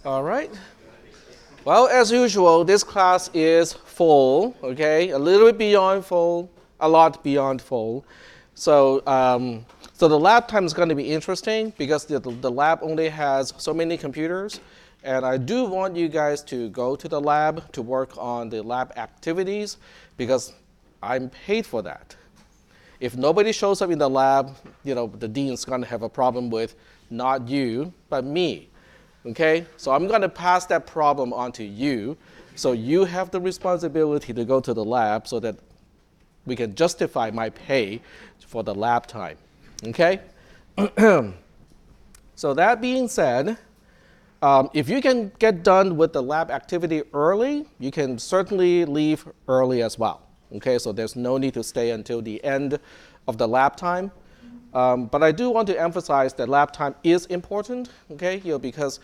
All right. Well, as usual, this class is full, okay? A little bit beyond full, a lot beyond full. So the lab time is going to be interesting because the lab only has so many computers. And I do want you guys to go to the lab to work on the lab activities because I'm paid for that. If nobody shows up in the lab, the dean's going to have a problem with not you, but me. Okay, so I'm going to pass that problem on to you. So you have the responsibility to go to the lab so that we can justify my pay for the lab time. Okay? So that being said, if you can get done with the lab activity early, you can certainly leave early as well. Okay, so there's no need to stay until the end of the lab time. But I do want to emphasize that lab time is important, okay? Because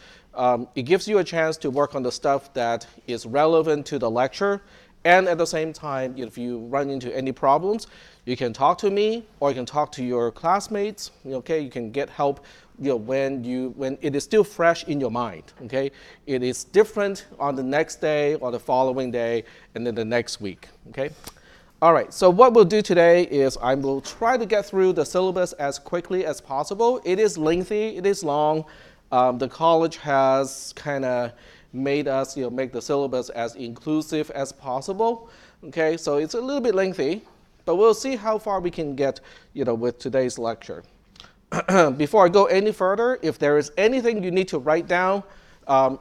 it gives you a chance to work on the stuff that is relevant to the lecture, and at the same time, if you run into any problems, you can talk to me or you can talk to your classmates. Okay, you can get help. When it is still fresh in your mind. Okay, it is different on the next day or the following day, and then the next week. Okay. All right, so what we'll do today is I will try to get through the syllabus as quickly as possible. It is lengthy, it is long. The college has kind of made us make the syllabus as inclusive as possible. Okay, so it's a little bit lengthy, but we'll see how far we can get with today's lecture. Before I go any further, if there is anything you need to write down,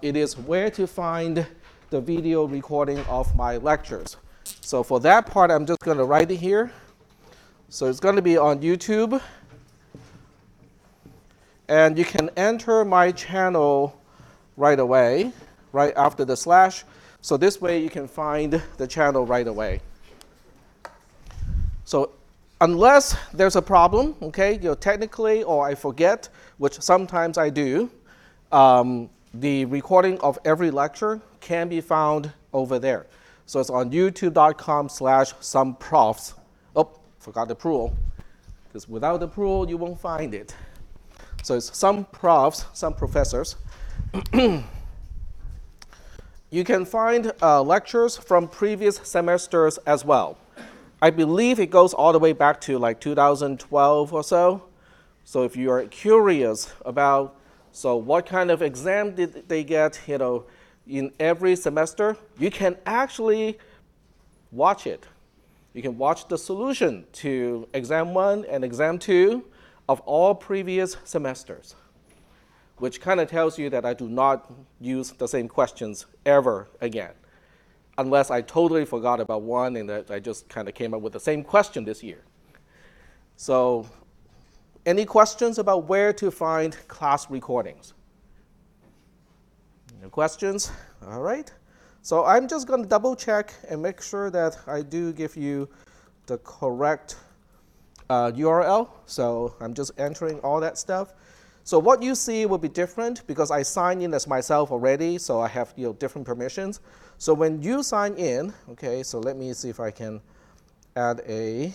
it is where to find the video recording of my lectures. So for that part, I'm just going to write it here. So it's going to be on YouTube. And you can enter my channel right away, right after the slash. So this way you can find the channel right away. So unless there's a problem, okay, technically, or I forget, which sometimes I do, the recording of every lecture can be found over there. So it's on youtube.com/someprofs. Oh, forgot the plural. Because without the plural, you won't find it. So it's some profs, some professors. You can find lectures from previous semesters as well. I believe it goes all the way back to like 2012 or so. So if you are curious about, so what kind of exam did they get, in every semester, you can actually watch it. You can watch the solution to exam 1 and exam 2 of all previous semesters, which kind of tells you that I do not use the same questions ever again, unless I totally forgot about one and that I just kind of came up with the same question this year. So any questions about where to find class recordings? No questions? All right. So I'm just going to double check and make sure that I do give you the correct URL. So I'm just entering all that stuff. So what you see will be different because I signed in as myself already, so I have different permissions. So when you sign in, okay, so let me see if I can add a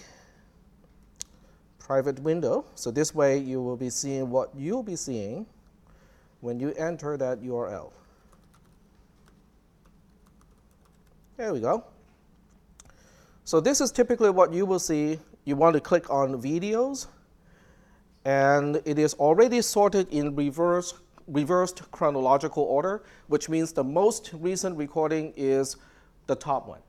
private window. So this way you will be seeing what you'll be seeing when you enter that URL. There we go. So this is typically what you will see. You want to click on videos, and it is already sorted in reversed chronological order, which means the most recent recording is the top one.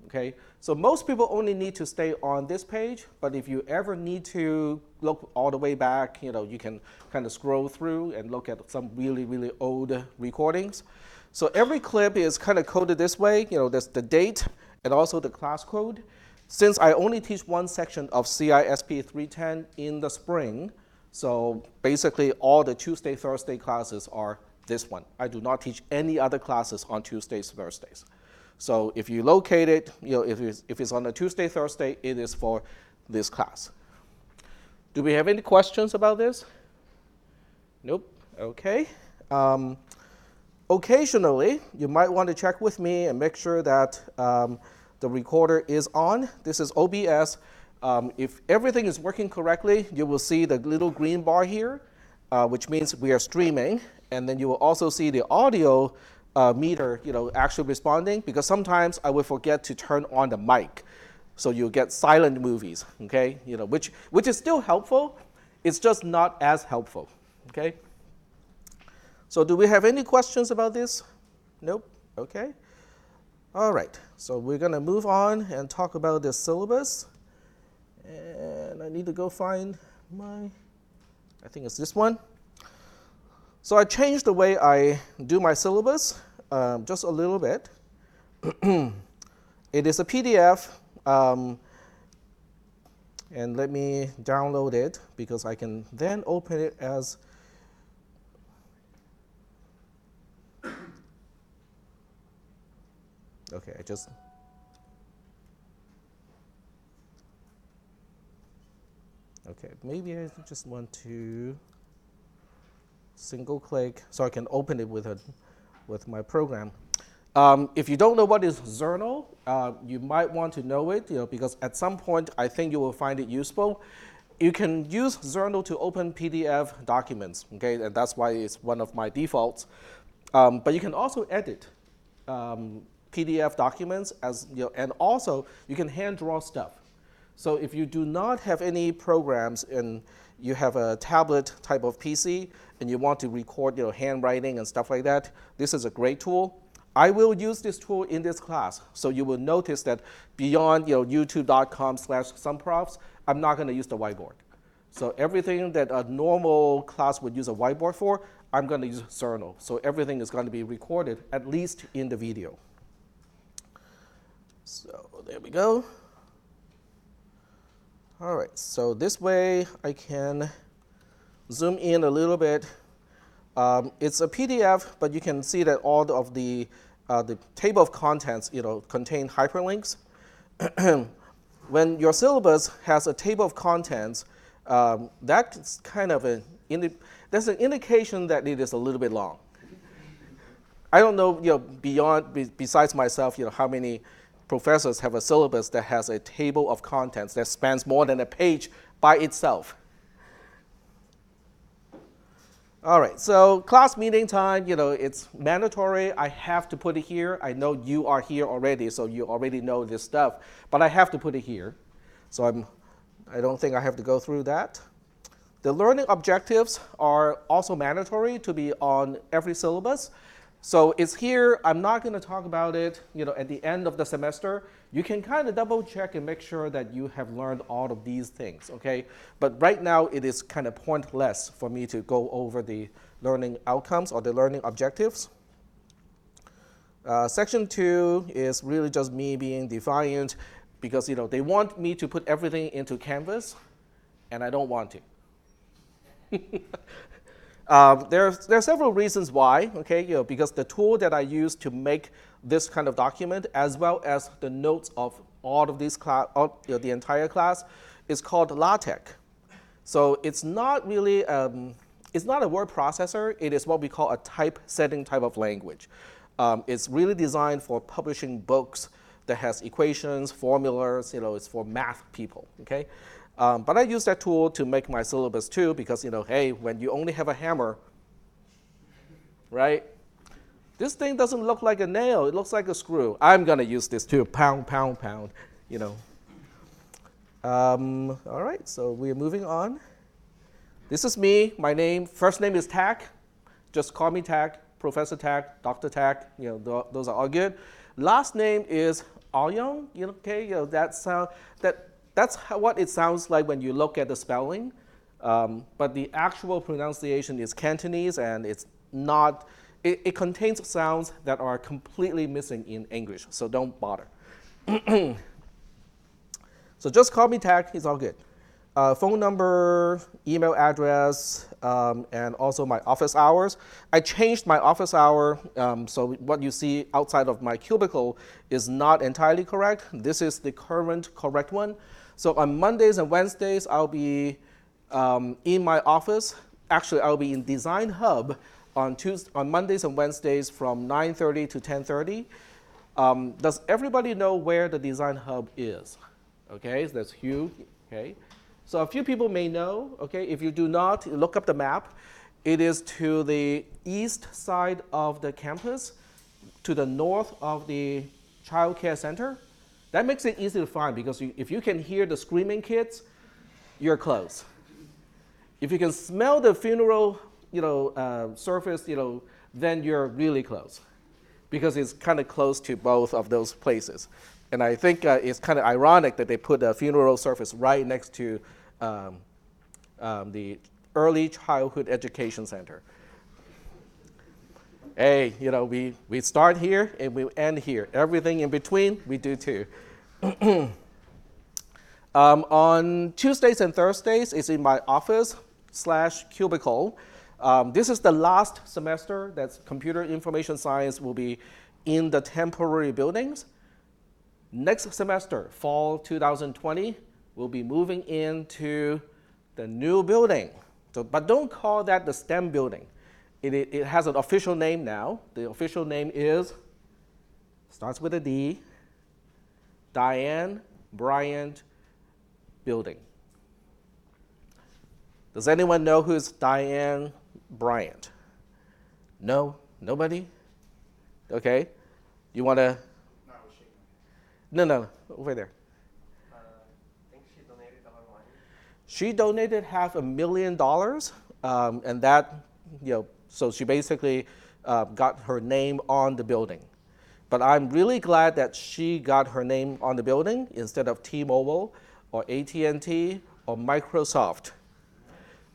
Okay? So most people only need to stay on this page, but if you ever need to look all the way back, you can kind of scroll through and look at some really, really old recordings. So every clip is kind of coded this way. There's the date and also the class code. Since I only teach one section of cisp310 in the spring, so basically all the Tuesday, Thursday classes are this one. I do not teach any other classes on Tuesdays, Thursdays. So if you locate it, if it's on a Tuesday, Thursday, it is for this class. Do we have any questions about this? Nope. Okay. Occasionally, you might want to check with me and make sure that the recorder is on. This is OBS. If everything is working correctly, you will see the little green bar here. which means we are streaming. And then you will also see the audio meter, actually responding, because sometimes I will forget to turn on the mic. So you'll get silent movies, okay? Which is still helpful. It's just not as helpful, okay? So do we have any questions about this? Nope, okay. All right, so we're gonna move on and talk about the syllabus. And I need to go find I think it's this one. So I changed the way I do my syllabus just a little bit. It is a PDF, and let me download it because I can then open it as okay, maybe I just want to single click so I can open it with my program. If you don't know what is Zernal, you might want to know it, because at some point I think you will find it useful. You can use Zernal to open PDF documents, okay, and that's why it's one of my defaults. But you can also edit PDF documents and also you can hand draw stuff. So if you do not have any programs and you have a tablet type of PC and you want to record handwriting and stuff like that, this is a great tool. I will use this tool in this class, so you will notice that beyond youtube.com/someprofs, I'm not going to use the whiteboard. So everything that a normal class would use a whiteboard for, I'm going to use Zernal. So everything is going to be recorded, at least in the video. So there we go. All right, so this way I can zoom in a little bit. It's a PDF, but you can see that all of the table of contents contain hyperlinks. When your syllabus has a table of contents, that's kind of that's an indication that it is a little bit long. I don't know, besides myself, how many professors have a syllabus that has a table of contents that spans more than a page by itself. All right, so class meeting time, it's mandatory. I have to put it here. I know you are here already, so you already know this stuff, but I have to put it here. So I don't think I have to go through that. The learning objectives are also mandatory to be on every syllabus. So it's here. I'm not going to talk about it at the end of the semester. You can kind of double check and make sure that you have learned all of these things, okay? But right now it is kind of pointless for me to go over the learning outcomes or the learning objectives. Section 2 is really just me being defiant because they want me to put everything into Canvas, and I don't want to. There are several reasons why, okay? Because the tool that I use to make this kind of document, as well as the notes of all of these the entire class, is called LaTeX. So it's not really, it's not a word processor. It is what we call a typesetting type of language. It's really designed for publishing books that has equations, formulas. It's for math people, okay? But I use that tool to make my syllabus too because, hey, when you only have a hammer, right? This thing doesn't look like a nail. It looks like a screw. I'm going to use this too. Pound, pound, pound, All right, so we're moving on. This is me. My first name is Tak. Just call me Tak, Professor Tak, Dr. Tak. Those are all good. Last name is Aoyong. Okay, that's what it sounds like when you look at the spelling, but the actual pronunciation is Cantonese, and it's not. It contains sounds that are completely missing in English, so don't bother. So just call me Tak. It's all good. Phone number, email address, and also my office hours. I changed my office hour, so what you see outside of my cubicle is not entirely correct. This is the current correct one. So on Mondays and Wednesdays, I'll be in my office. Actually, I'll be in Design Hub on Mondays and Wednesdays from 9:30 to 10:30. Does everybody know where the Design Hub is? Okay, so that's huge. Okay, so a few people may know. Okay, if you do not, look up the map. It is to the east side of the campus, to the north of the child care center. That makes it easy to find because if you can hear the screaming kids, you're close. If you can smell the funeral, surface, then you're really close, because it's kind of close to both of those places. And I think it's kind of ironic that they put a funeral service right next to the Early Childhood Education Center. Hey, we start here and we end here. Everything in between, we do too. On Tuesdays and Thursdays, it's in my office/cubicle. This is the last semester that computer information science will be in the temporary buildings. Next semester, fall 2020, we'll be moving into the new building. But don't call that the STEM building. It has an official name now. The official name starts with a D, Diane Bryant Building. Does anyone know who's Diane Bryant? No? Nobody? Okay. You want to? No, over there. I think she donated a lot of money. She donated $500,000, and that, so she basically got her name on the building. But I'm really glad that she got her name on the building instead of T-Mobile or AT&T or Microsoft.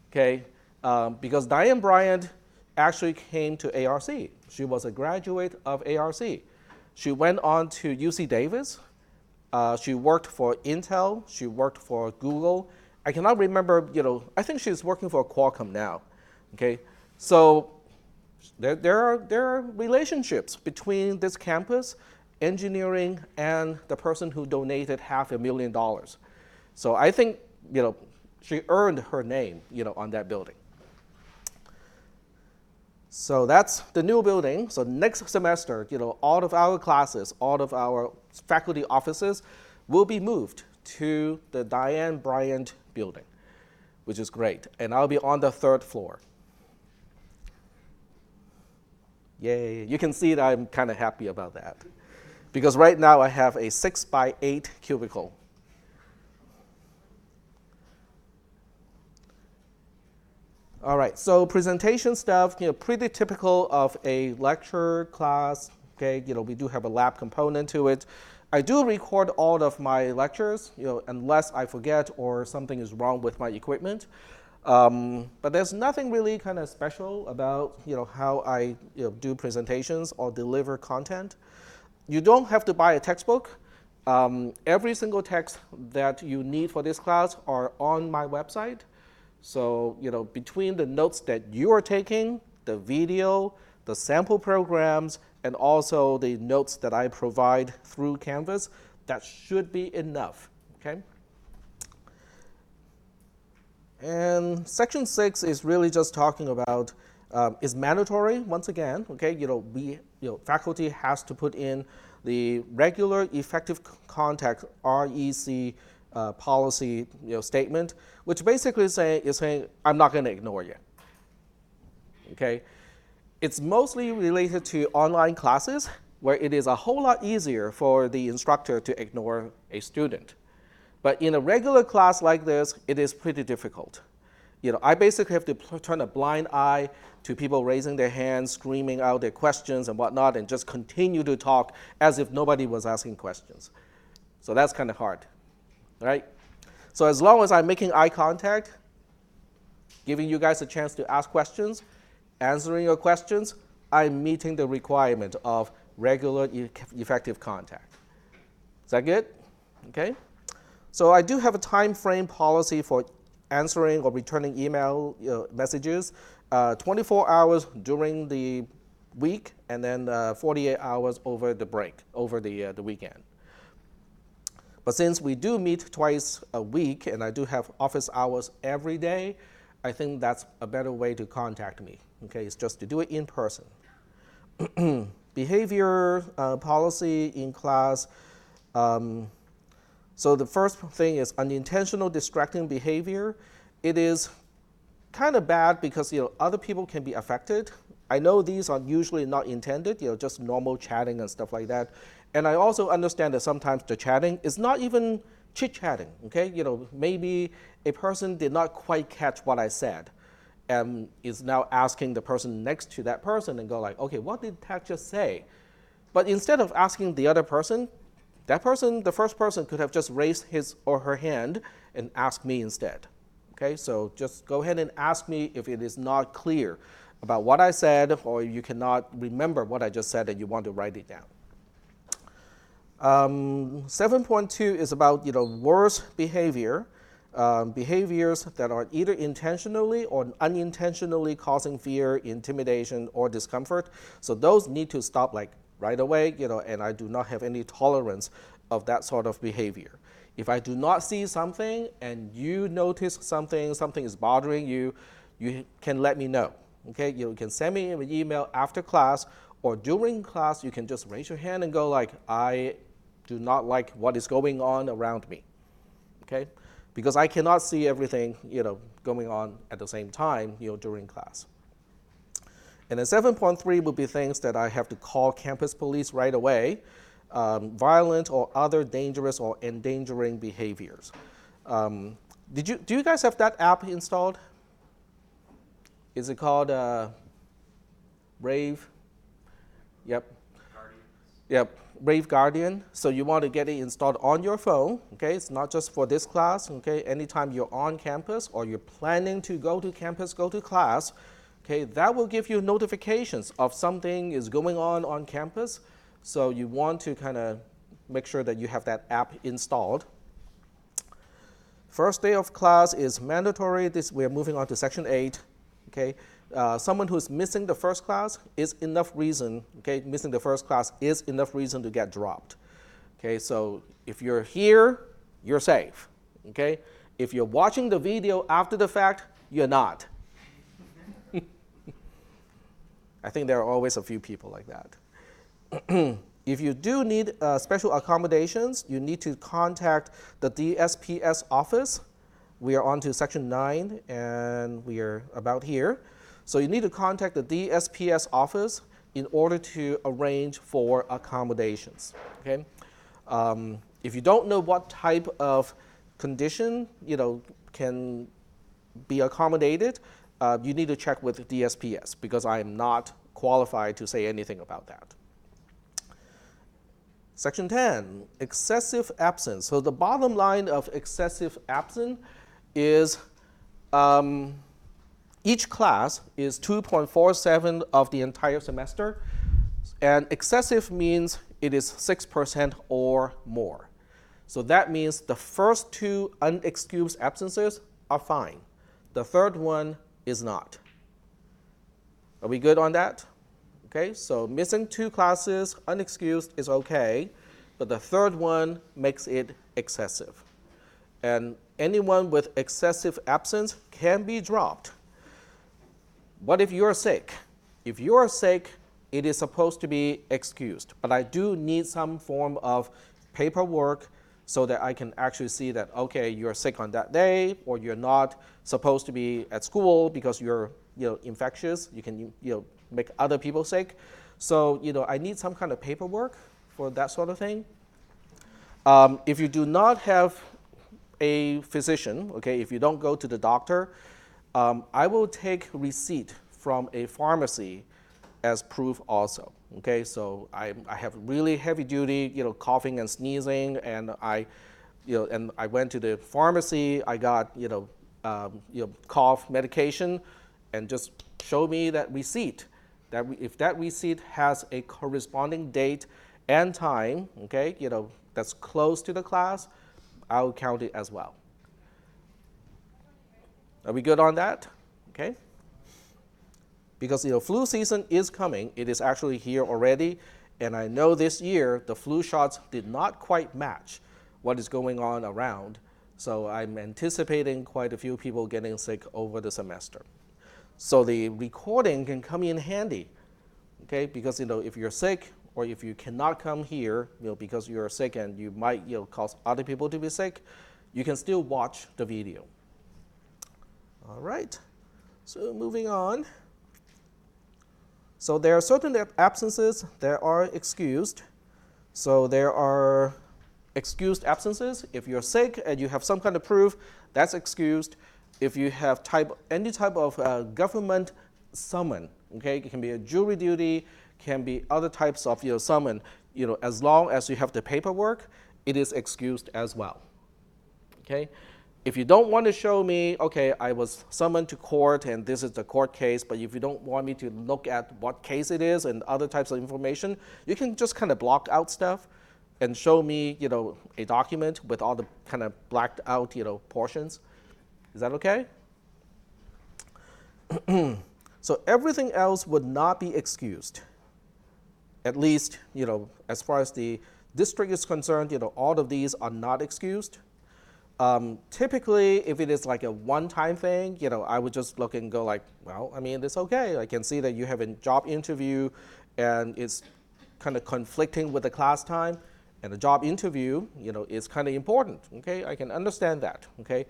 Okay, because Diane Bryant actually came to ARC. She was a graduate of ARC. She went on to UC Davis. She worked for Intel. She worked for Google. I cannot remember, I think she's working for Qualcomm now. Okay, so there are relationships between this campus, engineering, and the person who donated $500,000. So I think, she earned her name, on that building. So that's the new building. So next semester, all of our classes, all of our faculty offices will be moved to the Diane Bryant building, which is great. And I'll be on the 3rd floor. Yay. You can see that I'm kind of happy about that. Because right now I have a 6x8 cubicle. All right, so presentation stuff, pretty typical of a lecture class. Okay, we do have a lab component to it. I do record all of my lectures, unless I forget or something is wrong with my equipment. But there's nothing really kind of special about how I do presentations or deliver content. You don't have to buy a textbook. Every single text that you need for this class are on my website. So, between the notes that you are taking, the video, the sample programs, and also the notes that I provide through Canvas, that should be enough, okay? And section 6 is really just talking about, is mandatory, once again, okay? Faculty has to put in the regular effective contact, REC, policy statement, which basically is saying, I'm not going to ignore you. Okay? It's mostly related to online classes, where it is a whole lot easier for the instructor to ignore a student. But in a regular class like this, it is pretty difficult. I basically have to turn a blind eye to people raising their hands, screaming out their questions and whatnot, and just continue to talk as if nobody was asking questions. So that's kind of hard. Right? So as long as I'm making eye contact, giving you guys a chance to ask questions, answering your questions, I'm meeting the requirement of regular effective contact. Is that good? Okay. So I do have a time frame policy for answering or returning email messages, 24 hours during the week, and then 48 hours over the break, over the weekend. But since we do meet twice a week, and I do have office hours every day, I think that's a better way to contact me. Okay, it's just to do it in person. Behavior policy in class. So the first thing is unintentional distracting behavior. It is kind of bad because other people can be affected. I know these are usually not intended, just normal chatting and stuff like that. And I also understand that sometimes the chatting is not even chit-chatting, okay? Maybe a person did not quite catch what I said and is now asking the person next to that person and go like, okay, what did Tech just say? But instead of asking the other person, that person, the first person could have just raised his or her hand and asked me instead. Okay, so just go ahead and ask me if it is not clear about what I said or you cannot remember what I just said and you want to write it down. 7.2 is about worse behavior, behaviors that are either intentionally or unintentionally causing fear, intimidation, or discomfort. So those need to stop like right away, and I do not have any tolerance of that sort of behavior. If I do not see something and you notice something is bothering you, you can let me know. Okay, you can send me an email after class or during class. You can just raise your hand and go like, I do not like what is going on around me. Okay, because I cannot see everything going on at the same time during class. And then 7.3 would be things that I have to call campus police right away. Violent or other dangerous or endangering behaviors. Do you guys have that app installed? Is it called Brave? Yep. Guardians. Yep, Brave Guardian. So you want to get it installed on your phone. Okay, it's not just for this class. Okay, anytime you're on campus or you're planning to go to campus, go to class. Okay, that will give you notifications of something is going on campus. So you want to kind of make sure that you have that app installed. First day of class is mandatory. We're moving on to section 8. Okay, someone who's missing the first class is enough reason. Okay, missing the first class is enough reason to get dropped. Okay, so if you're here, you're safe. Okay, if you're watching the video after the fact, you're not. I think there are always a few people like that. If you do need special accommodations, you need to contact the DSPS office. We are on to section 9, and we are about here. So you need to contact the DSPS office in order to arrange for accommodations. Okay? If you don't know what type of condition can be accommodated, you need to check with DSPS because I am not qualified to say anything about that. Section 10, excessive absence. So the bottom line of excessive absence is each class is 2.47 of the entire semester, and excessive means it is 6% or more. So that means the first 2 unexcused absences are fine. The third one is not. Are we good on that? Okay, so missing 2 classes, unexcused is okay, but the third one makes it excessive. And anyone with excessive absence can be dropped. What if you're sick? If you're sick, it is supposed to be excused, but I do need some form of paperwork so that I can actually see that, okay, you're sick on that day, or you're not supposed to be at school because you're infectious. You can make other people sick. So I need some kind of paperwork for that sort of thing. If you do not have a physician, okay, if you don't go to the doctor, I will take receipt from a pharmacy as proof also. Okay, so I have really heavy duty, coughing and sneezing, and I went to the pharmacy. I got cough medication, and just show me that receipt. If that receipt has a corresponding date and time, okay, that's close to the class, I'll count it as well. Are we good on that? Okay. Because flu season is coming. It is actually here already, and I know this year the flu shots did not quite match what is going on around. So I'm anticipating quite a few people getting sick over the semester. So the recording can come in handy, okay? Because if you're sick or if you cannot come here, because you're sick and you might cause other people to be sick, you can still watch the video. All right. So moving on. So there are certain absences that are excused. So there are excused absences. If you're sick and you have some kind of proof, that's excused. If you have any type of government summon, okay, it can be a jury duty, can be other types of summon, as long as you have the paperwork, it is excused as well. Okay? If you don't want to show me, okay, I was summoned to court and this is the court case, but if you don't want me to look at what case it is and other types of information, you can just kind of block out stuff and show me, a document with all the kind of blacked out, portions. Is that okay? So everything else would not be excused. At least, as far as the district is concerned, all of these are not excused. Typically, if it is like a one-time thing, I would just look and go like, well, I mean, it's okay. I can see that you have a job interview and it's kind of conflicting with the class time, and the job interview, is kind of important, okay? I can understand that, okay?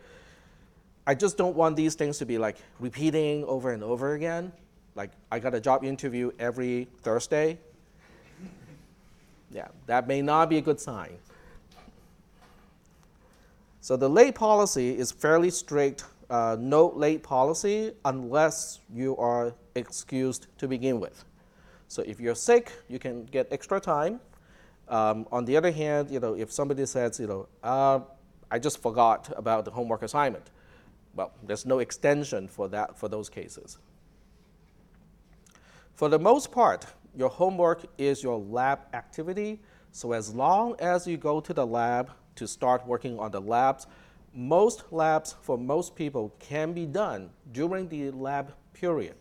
I just don't want these things to be like repeating over and over again. Like, I got a job interview every Thursday. Yeah, that may not be a good sign. So the late policy is fairly strict, no late policy unless you are excused to begin with. So if you're sick, you can get extra time. On the other hand, if somebody says, I just forgot about the homework assignment, well, there's no extension for that for those cases. For the most part, your homework is your lab activity. So as long as you go to the lab to start working on the labs, most labs for most people can be done during the lab period.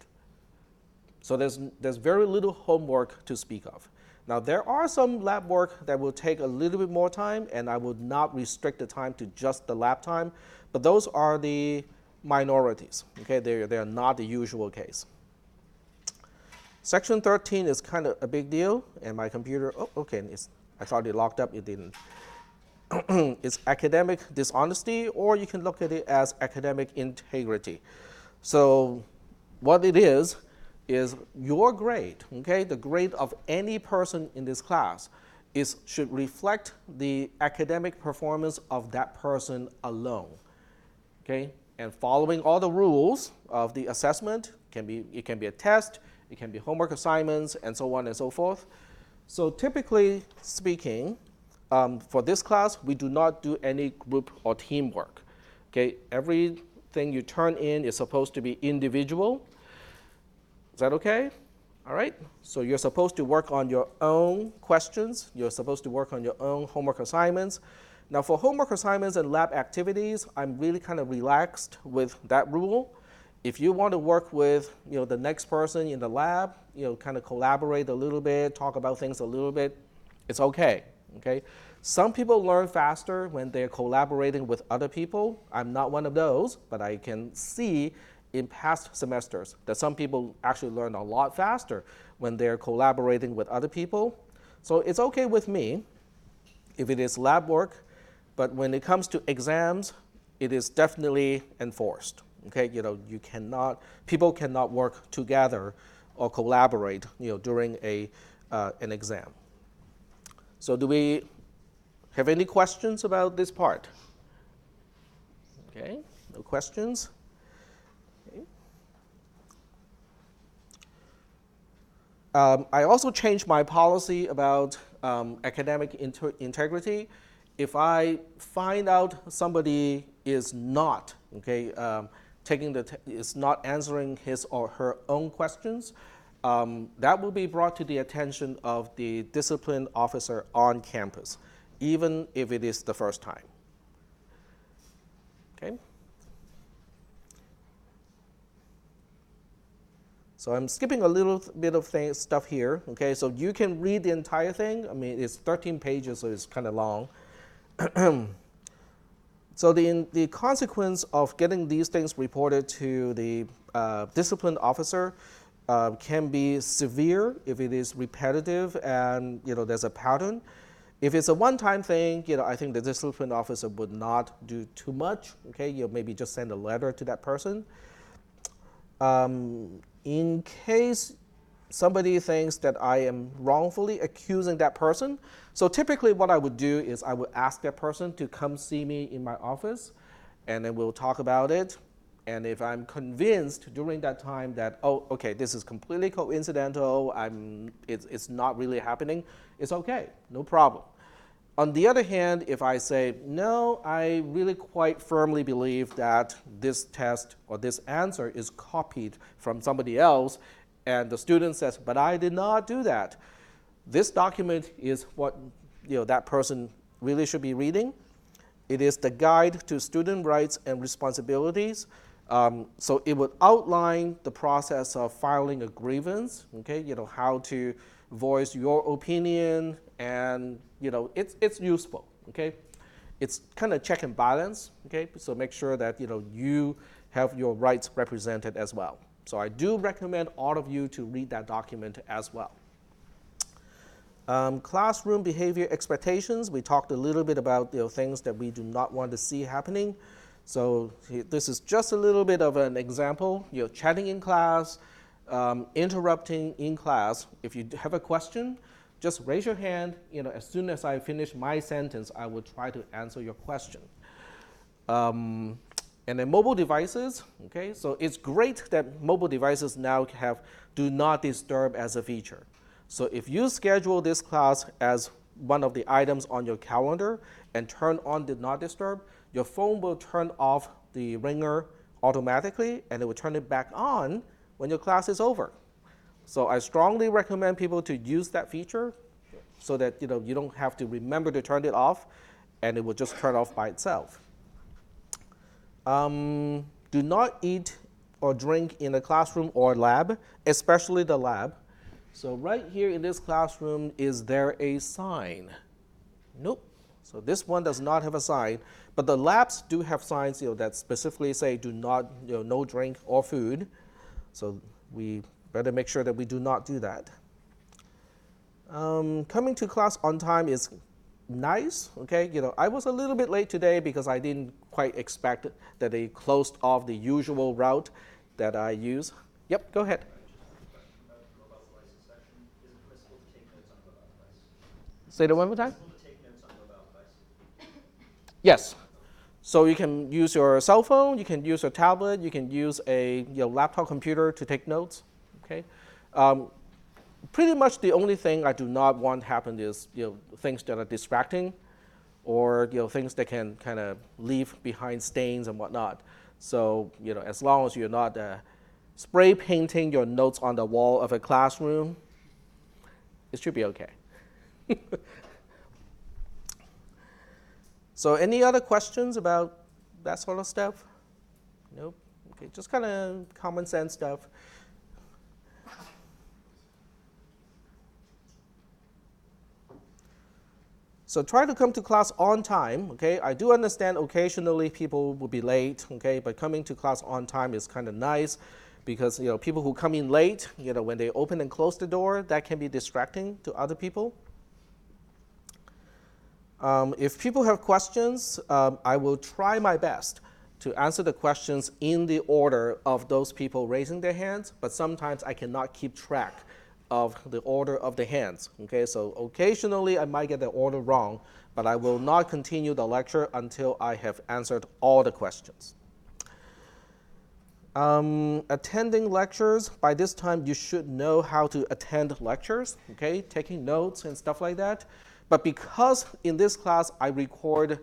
So there's very little homework to speak of. Now there are some lab work that will take a little bit more time, and I would not restrict the time to just the lab time, but those are the minorities. Okay, they're not the usual case. Section 13 is kind of a big deal, and my computer, I thought it locked up, it didn't. It's academic dishonesty, or you can look at it as academic integrity. So what it is your grade, okay? The grade of any person in this class should reflect the academic performance of that person alone, okay? And following all the rules of the assessment, it can be a test, it can be homework assignments, and so on and so forth. So typically speaking, for this class, we do not do any group or teamwork. Okay, everything you turn in is supposed to be individual. Is that okay? All right, so you're supposed to work on your own questions. You're supposed to work on your own homework assignments. Now for homework assignments and lab activities, I'm really kind of relaxed with that rule. If you want to work with the next person in the lab, kind of collaborate a little bit, talk about things a little bit, it's okay. Okay? Some people learn faster when they're collaborating with other people. I'm not one of those, but I can see in past semesters that some people actually learn a lot faster when they're collaborating with other people. So it's okay with me if it is lab work, but when it comes to exams, it is definitely enforced. Okay, people cannot work together or collaborate, during an exam. So do we have any questions about this part? Okay, no questions. Okay. I also changed my policy about academic integrity. If I find out somebody is not, is not answering his or her own questions, that will be brought to the attention of the discipline officer on campus, even if it is the first time. Okay? So I'm skipping a little bit of stuff here. Okay, so you can read the entire thing. I mean, it's 13 pages, so it's kind of long. So the consequence of getting these things reported to the discipline officer can be severe if it is repetitive and there's a pattern. If it's a one-time thing, I think the discipline officer would not do too much. Okay, maybe just send a letter to that person. In case somebody thinks that I am wrongfully accusing that person, so typically what I would do is I would ask that person to come see me in my office, and then we'll talk about it. And if I'm convinced during that time that, oh, okay, this is completely coincidental, it's not really happening, it's okay, no problem. On the other hand, if I say, no, I really quite firmly believe that this test or this answer is copied from somebody else, and the student says, but I did not do that, this document is what that person really should be reading. It is the Guide to Student Rights and Responsibilities. So it would outline the process of filing a grievance, okay, how to voice your opinion, and it's useful, okay. It's kind of check and balance, okay, so make sure that you have your rights represented as well. So I do recommend all of you to read that document as well. Classroom behavior expectations, we talked a little bit about things that we do not want to see happening. So this is just a little bit of an example. Chatting in class, interrupting in class. If you have a question, just raise your hand. As soon as I finish my sentence, I will try to answer your question. And then mobile devices, okay? So it's great that mobile devices now have do not disturb as a feature. So if you schedule this class as one of the items on your calendar and turn on do not disturb, your phone will turn off the ringer automatically, and it will turn it back on when your class is over. So I strongly recommend people to use that feature so that you don't have to remember to turn it off, and it will just turn off by itself. Do not eat or drink in a classroom or lab, especially the lab. So right here in this classroom, is there a sign? Nope. So this one does not have a sign, but the labs do have signs that specifically say do not, no drink or food. So we better make sure that we do not do that. Coming to class on time is nice, okay? I was a little bit late today because I didn't quite expect that they closed off the usual route that I use. Yep, go ahead. Say that one more time. Yes. So you can use your cell phone, you can use your tablet, you can use a laptop computer to take notes. Okay. Pretty much the only thing I do not want happen is things that are distracting, or things that can kind of leave behind stains and whatnot. So as long as you're not spray painting your notes on the wall of a classroom, it should be okay. So any other questions about that sort of stuff? Nope. Okay, just kind of common sense stuff. So try to come to class on time, okay? I do understand occasionally people will be late, okay? But coming to class on time is kind of nice because, people who come in late, when they open and close the door, that can be distracting to other people. If people have questions, I will try my best to answer the questions in the order of those people raising their hands, but sometimes I cannot keep track of the order of the hands. Okay, so occasionally I might get the order wrong, but I will not continue the lecture until I have answered all the questions. Attending lectures, by this time you should know how to attend lectures, okay, taking notes and stuff like that. But because in this class I record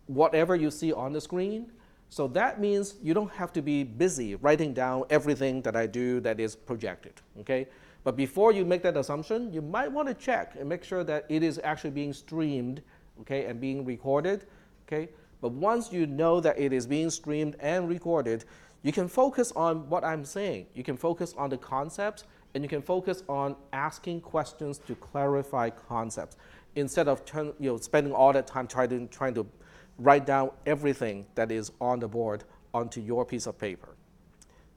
whatever you see on the screen, so that means you don't have to be busy writing down everything that I do that is projected, okay? But before you make that assumption, you might want to check and make sure that it is actually being streamed, okay, and being recorded, okay? But once you know that it is being streamed and recorded, you can focus on what I'm saying. You can focus on the concepts, and you can focus on asking questions to clarify concepts instead of spending all that time trying to write down everything that is on the board onto your piece of paper.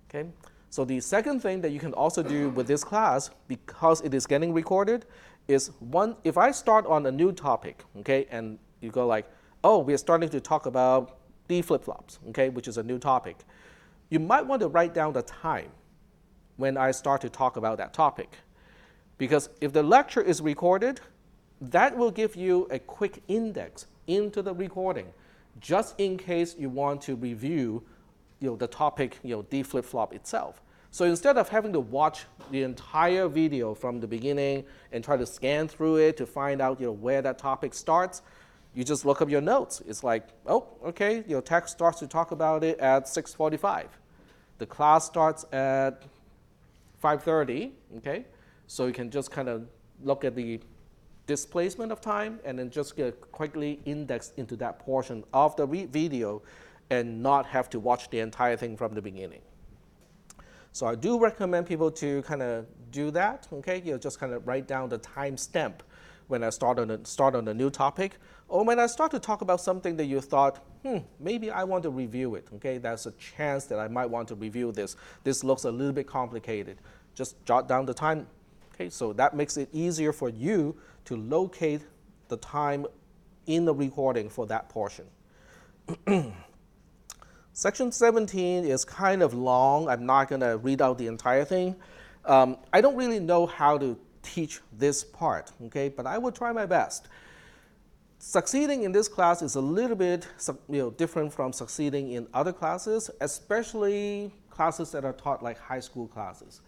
Okay? So the second thing that you can also do with this class, because it is getting recorded, is if I start on a new topic, okay, and you go like, oh, we're starting to talk about D flip-flops, okay, which is a new topic. you might want to write down the time when I start to talk about that topic. Because if the lecture is recorded, that will give you a quick index into the recording, just in case you want to review the topic, D flip-flop itself. So instead of having to watch the entire video from the beginning and try to scan through it to find out where that topic starts, you just look up your notes. It's like, oh, okay, text starts to talk about it at 6:45. The class starts at 5:30, okay? So you can just kind of look at the displacement of time and then just get quickly indexed into that portion of the video and not have to watch the entire thing from the beginning. So I do recommend people to kind of do that, okay? Just kind of write down the timestamp when I start on a new topic, or when I start to talk about something that you thought, maybe I want to review it, okay? There's a chance that I might want to review this. This looks a little bit complicated. Just jot down the time, okay? So that makes it easier for you to locate the time in the recording for that portion. Section 17 is kind of long. I'm not going to read out the entire thing. I don't really know how to teach this part, okay? But I will try my best. Succeeding in this class is a little bit different from succeeding in other classes, especially classes that are taught like high school classes.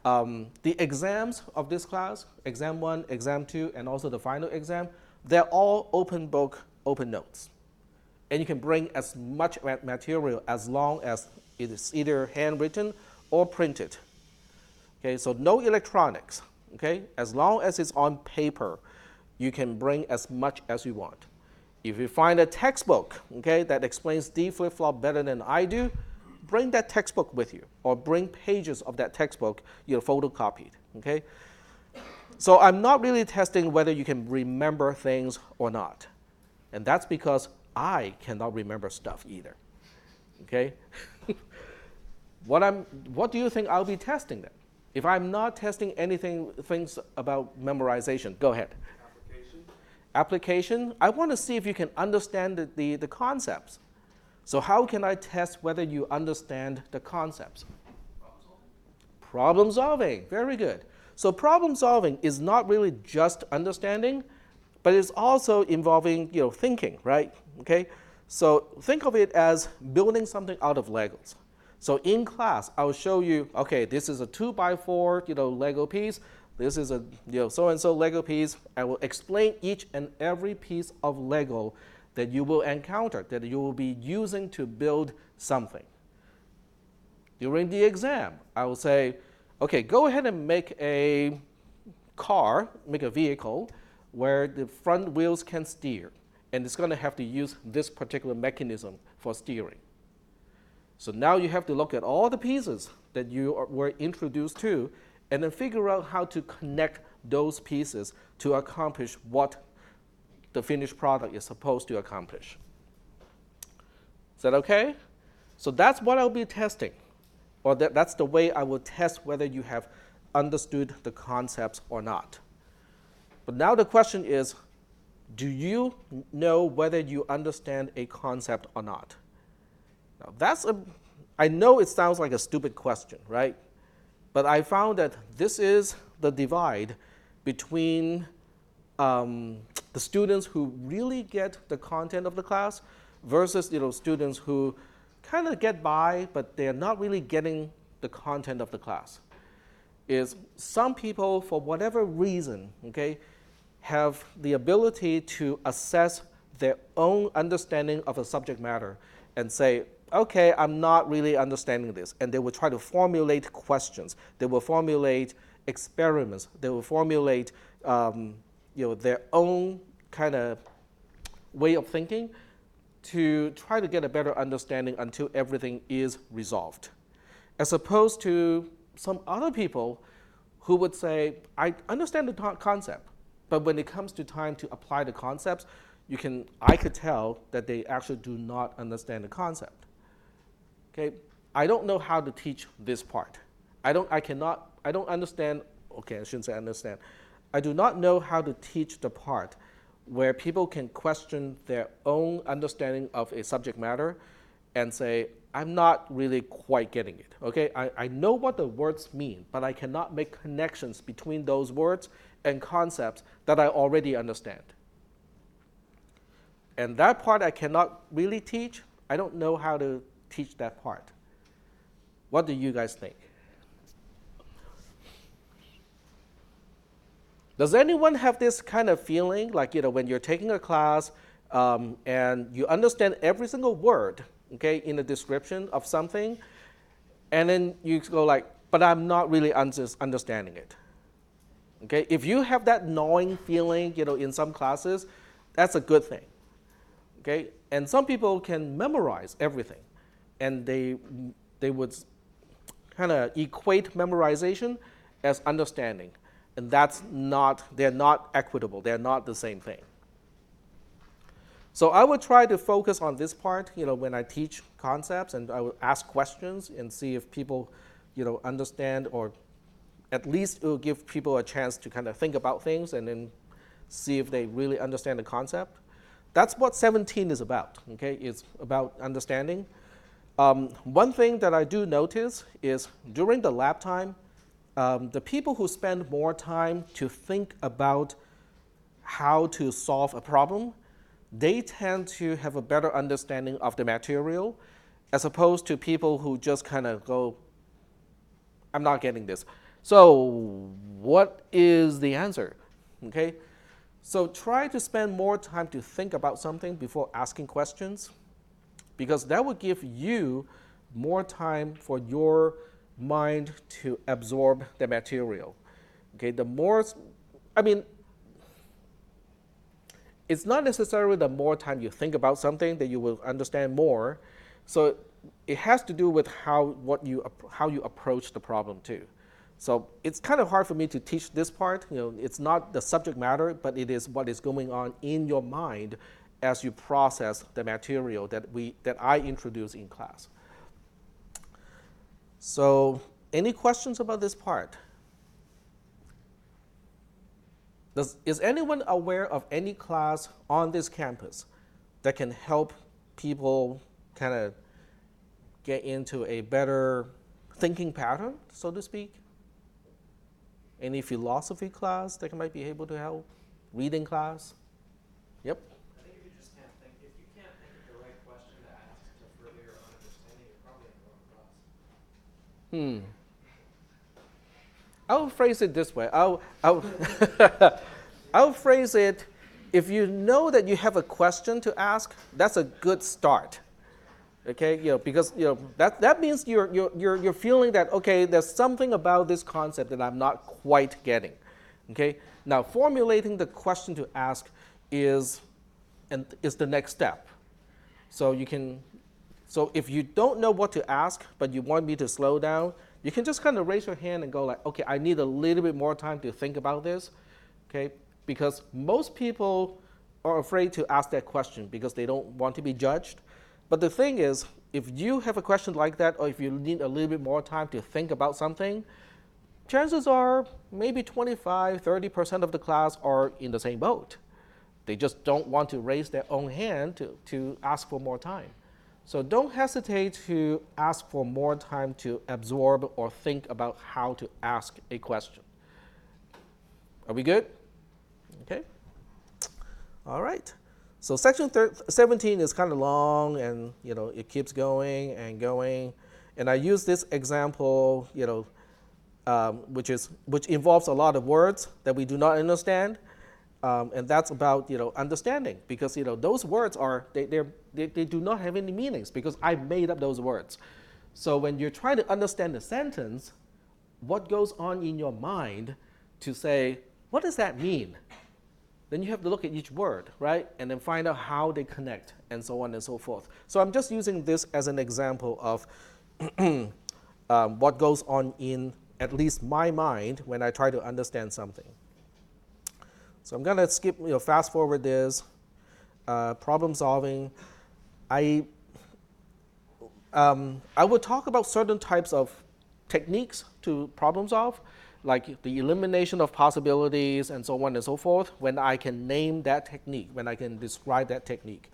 The exams of this class, exam 1, exam 2, and also the final exam, they're all open book, open notes. And you can bring as much material as long as it is either handwritten or printed. Okay, so no electronics. Okay, as long as it's on paper, you can bring as much as you want. If you find a textbook, okay, that explains D flip-flop better than I do, bring that textbook with you, or bring pages of that textbook photocopied. Okay, so I'm not really testing whether you can remember things or not, and that's because I cannot remember stuff either. Okay, what do you think I'll be testing then? If I'm not testing things about memorization, go ahead. Application, I want to see if you can understand the concepts. So how can I test whether you understand the concepts? Problem solving, very good. So problem solving is not really just understanding, but it's also involving thinking, right? Okay, so think of it as building something out of Legos. So in class, I'll show you, okay, this is a 2x4 Lego piece. This is a so-and-so Lego piece. I will explain each and every piece of Lego that you will encounter, that you will be using to build something. During the exam, I will say, okay, go ahead and make a car, make a vehicle where the front wheels can steer. And it's going to have to use this particular mechanism for steering. So now you have to look at all the pieces that you were introduced to and then figure out how to connect those pieces to accomplish what the finished product is supposed to accomplish. Is that okay? So that's what I'll be testing. Or that's the way I will test whether you have understood the concepts or not. But now the question is, do you know whether you understand a concept or not? Now I know it sounds like a stupid question, right? But I found that this is the divide between the students who really get the content of the class versus students who kind of get by, but they're not really getting the content of the class. Is some people, for whatever reason, okay, have the ability to assess their own understanding of a subject matter and say, okay, I'm not really understanding this. And they will try to formulate questions. They will formulate experiments. They will formulate their own kind of way of thinking to try to get a better understanding until everything is resolved. As opposed to some other people who would say, I understand the concept, but when it comes to time to apply the concepts, I could tell that they actually do not understand the concept. Okay, I don't know how to teach this part. I don't understand, okay, I shouldn't say understand. I do not know how to teach the part where people can question their own understanding of a subject matter and say, I'm not really quite getting it, okay? I know what the words mean, but I cannot make connections between those words and concepts that I already understand. And that part I cannot really teach. I don't know how to teach that part. What do you guys think? Does anyone have this kind of feeling, like, when you're taking a class and you understand every single word, okay, in the description of something, and then you go like, but I'm not really understanding it. Okay, if you have that gnawing feeling, in some classes, that's a good thing. Okay, and some people can memorize everything, and they would kind of equate memorization as understanding, and they're not equitable. They're not the same thing. So I would try to focus on this part, when I teach concepts, and I would ask questions and see if people, understand, or at least it will give people a chance to kind of think about things and then see if they really understand the concept. That's what 17 is about, okay? It's about understanding. One thing that I do notice is during the lab time, the people who spend more time to think about how to solve a problem, they tend to have a better understanding of the material, as opposed to people who just kind of go, I'm not getting this. So what is the answer? Okay? So try to spend more time to think about something before asking questions, because that will give you more time for your mind to absorb the material. Okay, it's not necessarily the more time you think about something that you will understand more. So it has to do with how you approach the problem too. So it's kind of hard for me to teach this part. It's not the subject matter, but it is what is going on in your mind as you process the material that I introduce in class. So any questions about this part? Is anyone aware of any class on this campus that can help people kind of get into a better thinking pattern, so to speak? Any philosophy class that might be able to help? Reading class? Yep. I think if you can't think of the right question to ask to further your own understanding, you're probably in the wrong class. I'll phrase it this way. I'll phrase it, if you know that you have a question to ask, that's a good start. Okay, because that means you're feeling that, okay, there's something about this concept that I'm not quite getting. Okay, now formulating the question to ask is the next step. So if you don't know what to ask, but you want me to slow down, you can just kind of raise your hand and go like, okay, I need a little bit more time to think about this. Okay, because most people are afraid to ask that question because they don't want to be judged. But the thing is, if you have a question like that, or if you need a little bit more time to think about something, chances are maybe 25–30% of the class are in the same boat. They just don't want to raise their own hand to ask for more time. So don't hesitate to ask for more time to absorb or think about how to ask a question. Are we good? Okay. All right. So section 17 is kind of long, and it keeps going and going. And I use this example, which involves a lot of words that we do not understand, and that's about understanding, because those words they do not have any meanings because I made up those words. So when you're trying to understand the sentence, what goes on in your mind to say, what does that mean? Then you have to look at each word, right? And then find out how they connect, and so on and so forth. So I'm just using this as an example of what goes on in at least my mind when I try to understand something. So I'm going to skip, fast forward this. Problem solving. I would talk about certain types of techniques to problem solve, like the elimination of possibilities and so on and so forth, when I can name that technique, when I can describe that technique.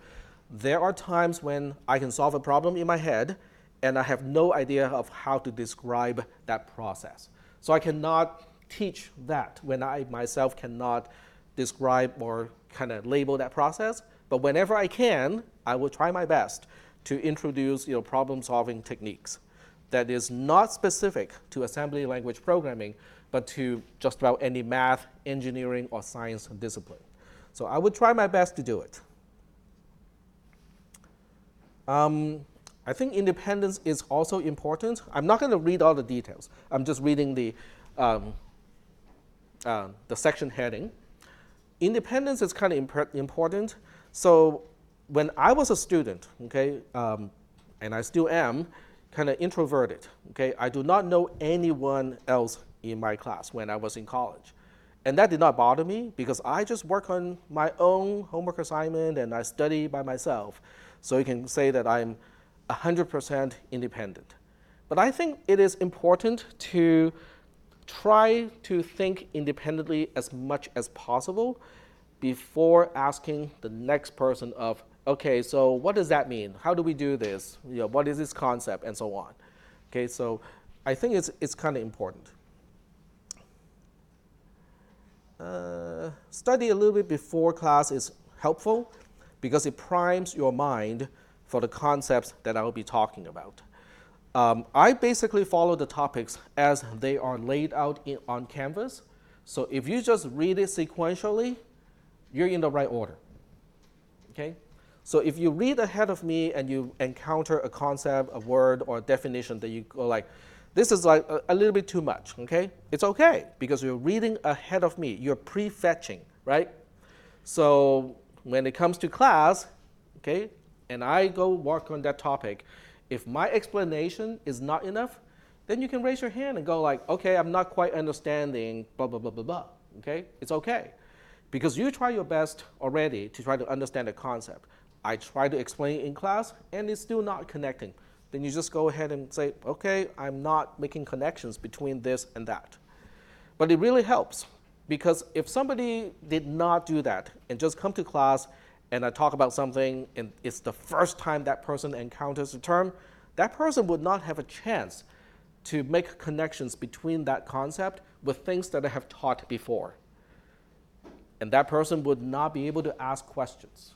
There are times when I can solve a problem in my head, and I have no idea of how to describe that process. So I cannot teach that when I myself cannot describe or kind of label that process. But whenever I can, I will try my best to introduce problem-solving techniques that is not specific to assembly language programming, but to just about any math, engineering, or science discipline. So I would try my best to do it. I think independence is also important. I'm not going to read all the details. I'm just reading the section heading. Independence is kind of important. So when I was a student, okay, and I still am, kind of introverted, okay, I do not know anyone else in my class when I was in college. And that did not bother me because I just work on my own homework assignment and I study by myself. So you can say that I'm 100% independent. But I think it is important to try to think independently as much as possible before asking the next person of, okay, so what does that mean? How do we do this? What is this concept? And so on. Okay, so I think it's kind of important. Study a little bit before class is helpful because it primes your mind for the concepts that I will be talking about. I basically follow the topics as they are laid out on Canvas. So if you just read it sequentially, you're in the right order. Okay? So if you read ahead of me and you encounter a concept, a word, or a definition that you go like, this is like a little bit too much, okay? It's okay, because you're reading ahead of me. You're prefetching, right? So when it comes to class, okay, and I go work on that topic, if my explanation is not enough, then you can raise your hand and go like, okay, I'm not quite understanding, blah, blah, blah, blah, blah, okay? It's okay. Because you try your best already to try to understand the concept. I try to explain it in class, and it's still not connecting. Then you just go ahead and say, okay, I'm not making connections between this and that. But it really helps, because if somebody did not do that and just come to class and I talk about something and it's the first time that person encounters the term, that person would not have a chance to make connections between that concept with things that I have taught before. And that person would not be able to ask questions.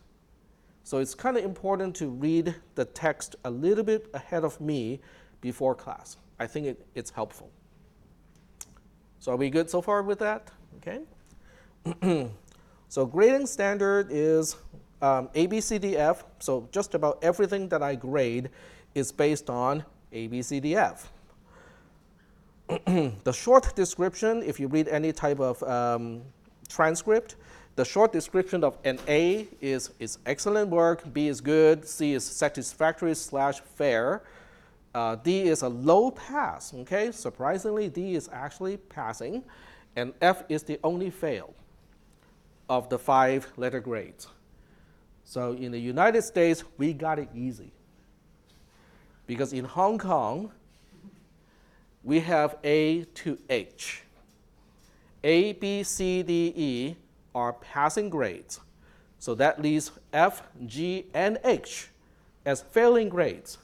So it's kind of important to read the text a little bit ahead of me before class. I think it's helpful. So are we good so far with that? Okay. So grading standard is A, B, C, D, F. So just about everything that I grade is based on A, B, C, D, F. The short description, if you read any type of transcript, the short description of an A is excellent work, B is good, C is satisfactory/fair, D is a low pass, okay? Surprisingly, D is actually passing, and F is the only fail of the 5-letter grades. So in the United States, we got it easy. Because in Hong Kong, we have A to H. A, B, C, D, E are passing grades. So that leaves F, G, and H as failing grades.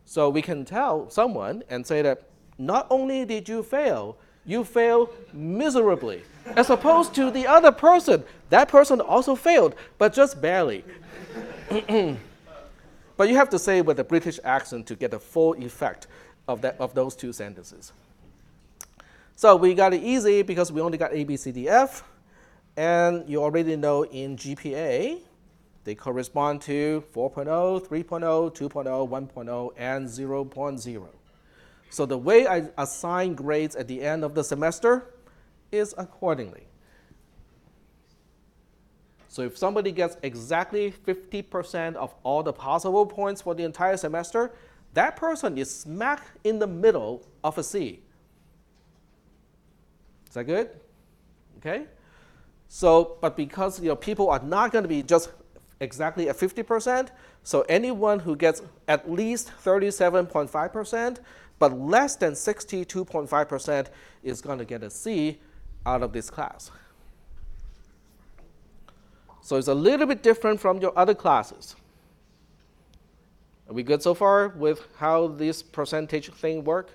So we can tell someone and say that not only did you fail miserably, as opposed to the other person. That person also failed, but just barely. But you have to say it with a British accent to get the full effect of those two sentences. So we got it easy because we only got A, B, C, D, F. And you already know in GPA, they correspond to 4.0, 3.0, 2.0, 1.0, and 0.0. So the way I assign grades at the end of the semester is accordingly. So if somebody gets exactly 50% of all the possible points for the entire semester, that person is smack in the middle of a C. Is that good? Okay? So, but because people are not going to be just exactly at 50%, so anyone who gets at least 37.5%, but less than 62.5% is going to get a C out of this class. So it's a little bit different from your other classes. Are we good so far with how this percentage thing work?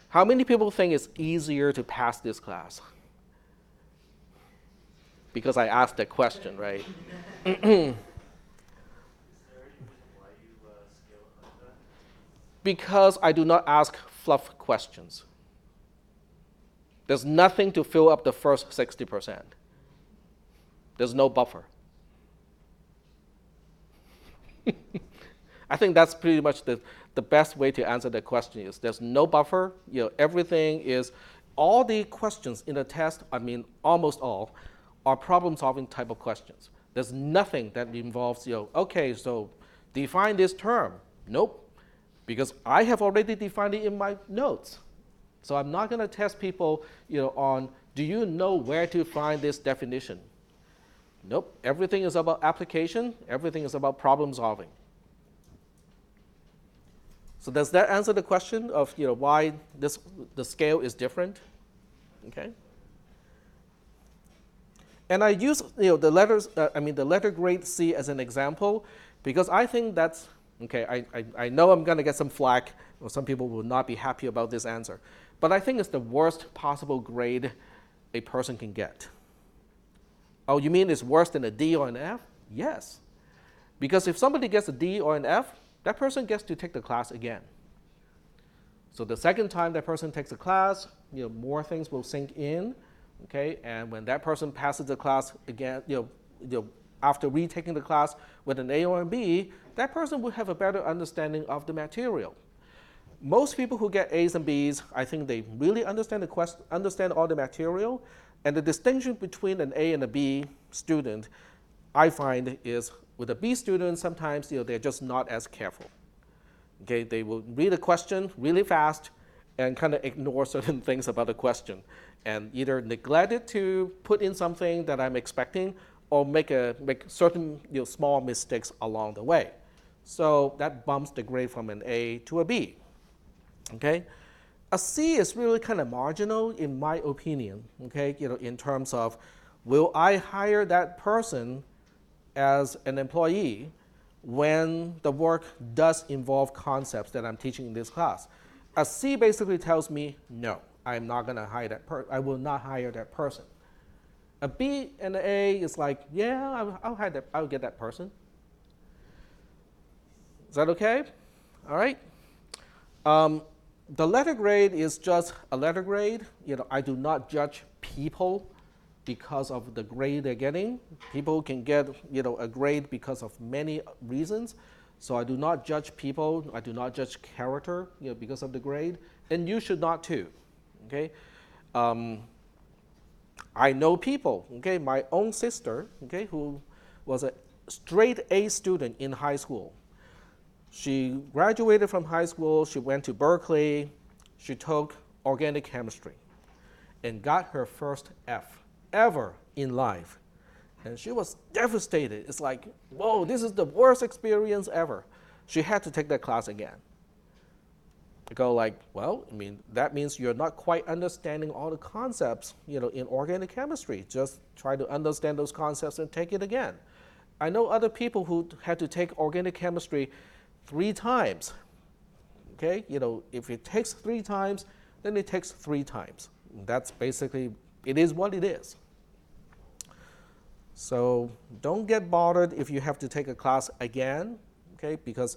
How many people think it's easier to pass this class? Because I asked that question, right? Is there any reason why you scale it like that? Because I do not ask fluff questions. There's nothing to fill up the first 60%. There's no buffer. I think that's pretty much the best way to answer that question is there's no buffer. Everything is, all the questions in the test, I mean almost all, are problem-solving type of questions. There's nothing that involves, okay, so define this term. Nope, because I have already defined it in my notes. So I'm not going to test people, on, do you know where to find this definition? Nope, everything is about application. Everything is about problem solving. So does that answer the question of why the scale is different? Okay. And I use the letter grade C as an example because I think that's okay. I know I'm going to get some flack, or some people will not be happy about this answer, but I think it's the worst possible grade a person can get. Oh, you mean it's worse than a D or an F? Yes, because if somebody gets a D or an F, that person gets to take the class again. So the second time that person takes the class, more things will sink in, okay? And when that person passes the class again, after retaking the class with an A or a B, that person will have a better understanding of the material. Most people who get A's and B's, I think they really understand understand all the material, and the distinction between an A and a B student, I find, is with a B student, sometimes they're just not as careful. Okay, they will read a question really fast and kind of ignore certain things about the question, and either neglect it to put in something that I'm expecting, or make certain small mistakes along the way. So that bumps the grade from an A to a B. Okay, a C is really kind of marginal in my opinion. Okay, in terms of, will I hire that person as an employee when the work does involve concepts that I'm teaching in this class? A C basically tells me, no, I'm not going to hire that I will not hire that person. A B and an A is like, yeah, I'll get that person. Is that okay? All right. The letter grade is just a letter grade. I do not judge people because of the grade they're getting. People can get a grade because of many reasons. So I do not judge people. I do not judge character because of the grade, and you should not too. Okay. I know people. Okay, my own sister. Okay, who was a straight A student in high school. She graduated from high school. She went to Berkeley. She took organic chemistry and got her first F ever in life. And she was devastated. It's like, whoa, this is the worst experience ever. She had to take that class again. I go like, well, that means you're not quite understanding all the concepts, in organic chemistry. Just try to understand those concepts and take it again. I know other people who had to take organic chemistry 3 times. Okay, if it takes 3 times, then it takes 3 times. That's basically, it is what it is. So don't get bothered if you have to take a class again, okay? Because,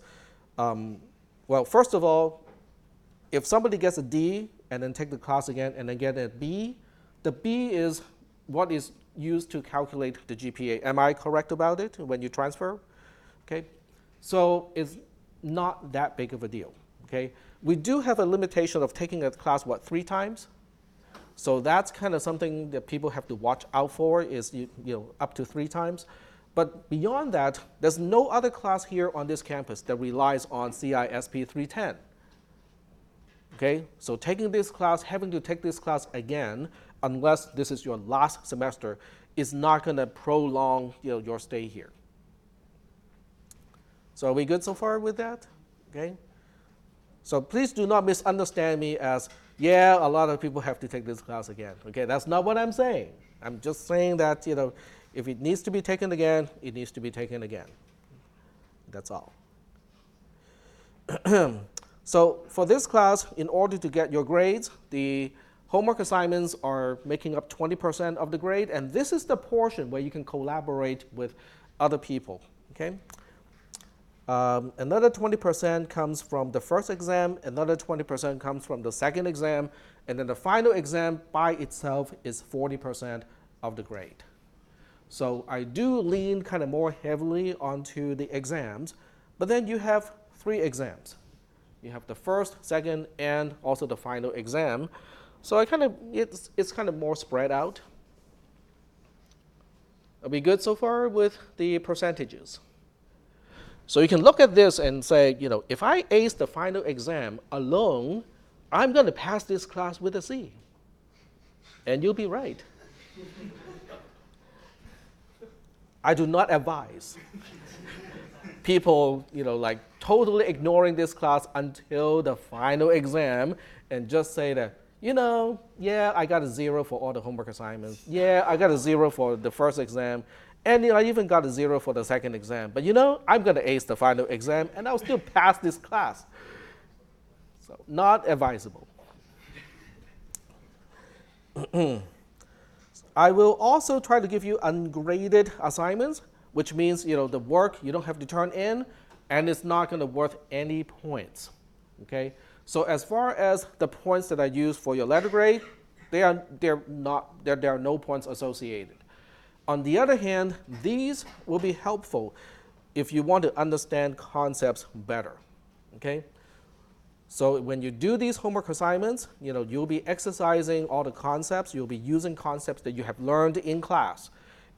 well, first of all, if somebody gets a D and then take the class again and then get a B, the B is what is used to calculate the GPA. Am I correct about it when you transfer? Okay, so it's not that big of a deal. Okay, we do have a limitation of taking a class 3 times. So that's kind of something that people have to watch out for, is up to 3 times. But beyond that, there's no other class here on this campus that relies on cisp310. Okay, so taking this class, having to take this class again, unless this is your last semester, is not going to prolong your stay here. So are we good so far with that? Okay. So please do not misunderstand me as, yeah, a lot of people have to take this class again. Okay, that's not what I'm saying. I'm just saying that if it needs to be taken again, it needs to be taken again. That's all. So for this class, in order to get your grades, the homework assignments are making up 20% of the grade, and this is the portion where you can collaborate with other people. Okay? Another 20% comes from the first exam, another 20% comes from the second exam, and then the final exam by itself is 40% of the grade. So I do lean kind of more heavily onto the exams, but then you have 3 exams. You have the first, second, and also the final exam. So it's kind of more spread out. Are we good so far with the percentages? So you can look at this and say, if I ace the final exam alone, I'm going to pass this class with a C. And you'll be right. I do not advise people, like totally ignoring this class until the final exam and just say that, yeah, I got a 0 for all the homework assignments. Yeah, I got a 0 for the first exam. And I even got a 0 for the second exam. But I'm going to ace the final exam, and I'll still pass this class. So not advisable. I will also try to give you ungraded assignments, which means the work you don't have to turn in, and it's not going to worth any points. Okay? So as far as the points that I use for your letter grade, there are no points associated. On the other hand, these will be helpful if you want to understand concepts better. Okay? So when you do these homework assignments, you'll be exercising all the concepts. You'll be using concepts that you have learned in class.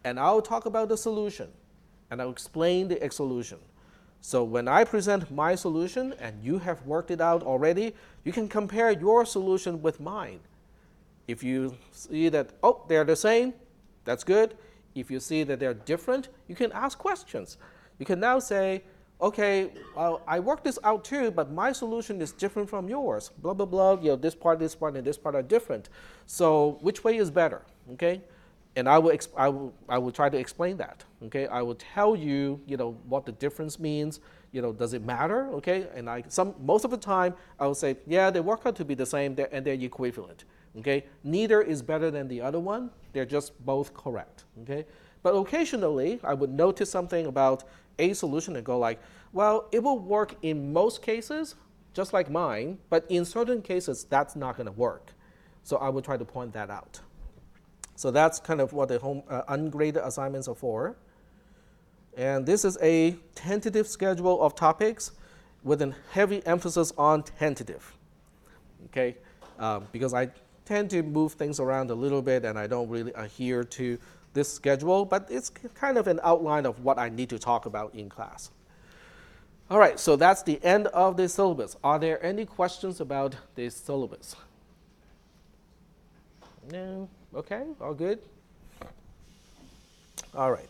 And I'll talk about the solution, and I'll explain the solution. So when I present my solution and you have worked it out already, you can compare your solution with mine. If you see that, they're the same, that's good. If you see that they're different, you can ask questions. You can now say, okay, well, I worked this out too, but my solution is different from yours. Blah, blah, blah. This part, and this part are different. So which way is better? Okay? And I will try to explain that. Okay? I will tell you, what the difference means. Does it matter? Okay? And most of the time, I will say, yeah, they work out to be the same, and they're equivalent. Okay? Neither is better than the other one. They're just both correct. Okay? But occasionally, I would notice something about a solution and go like, well, it will work in most cases, just like mine, but in certain cases, that's not going to work. So I will try to point that out. So that's kind of what the ungraded assignments are for. And this is a tentative schedule of topics with a heavy emphasis on tentative. Okay? Because I tend to move things around a little bit and I don't really adhere to this schedule, but it's kind of an outline of what I need to talk about in class. All right, so that's the end of the syllabus. Are there any questions about the syllabus? No? Okay, all good? All right.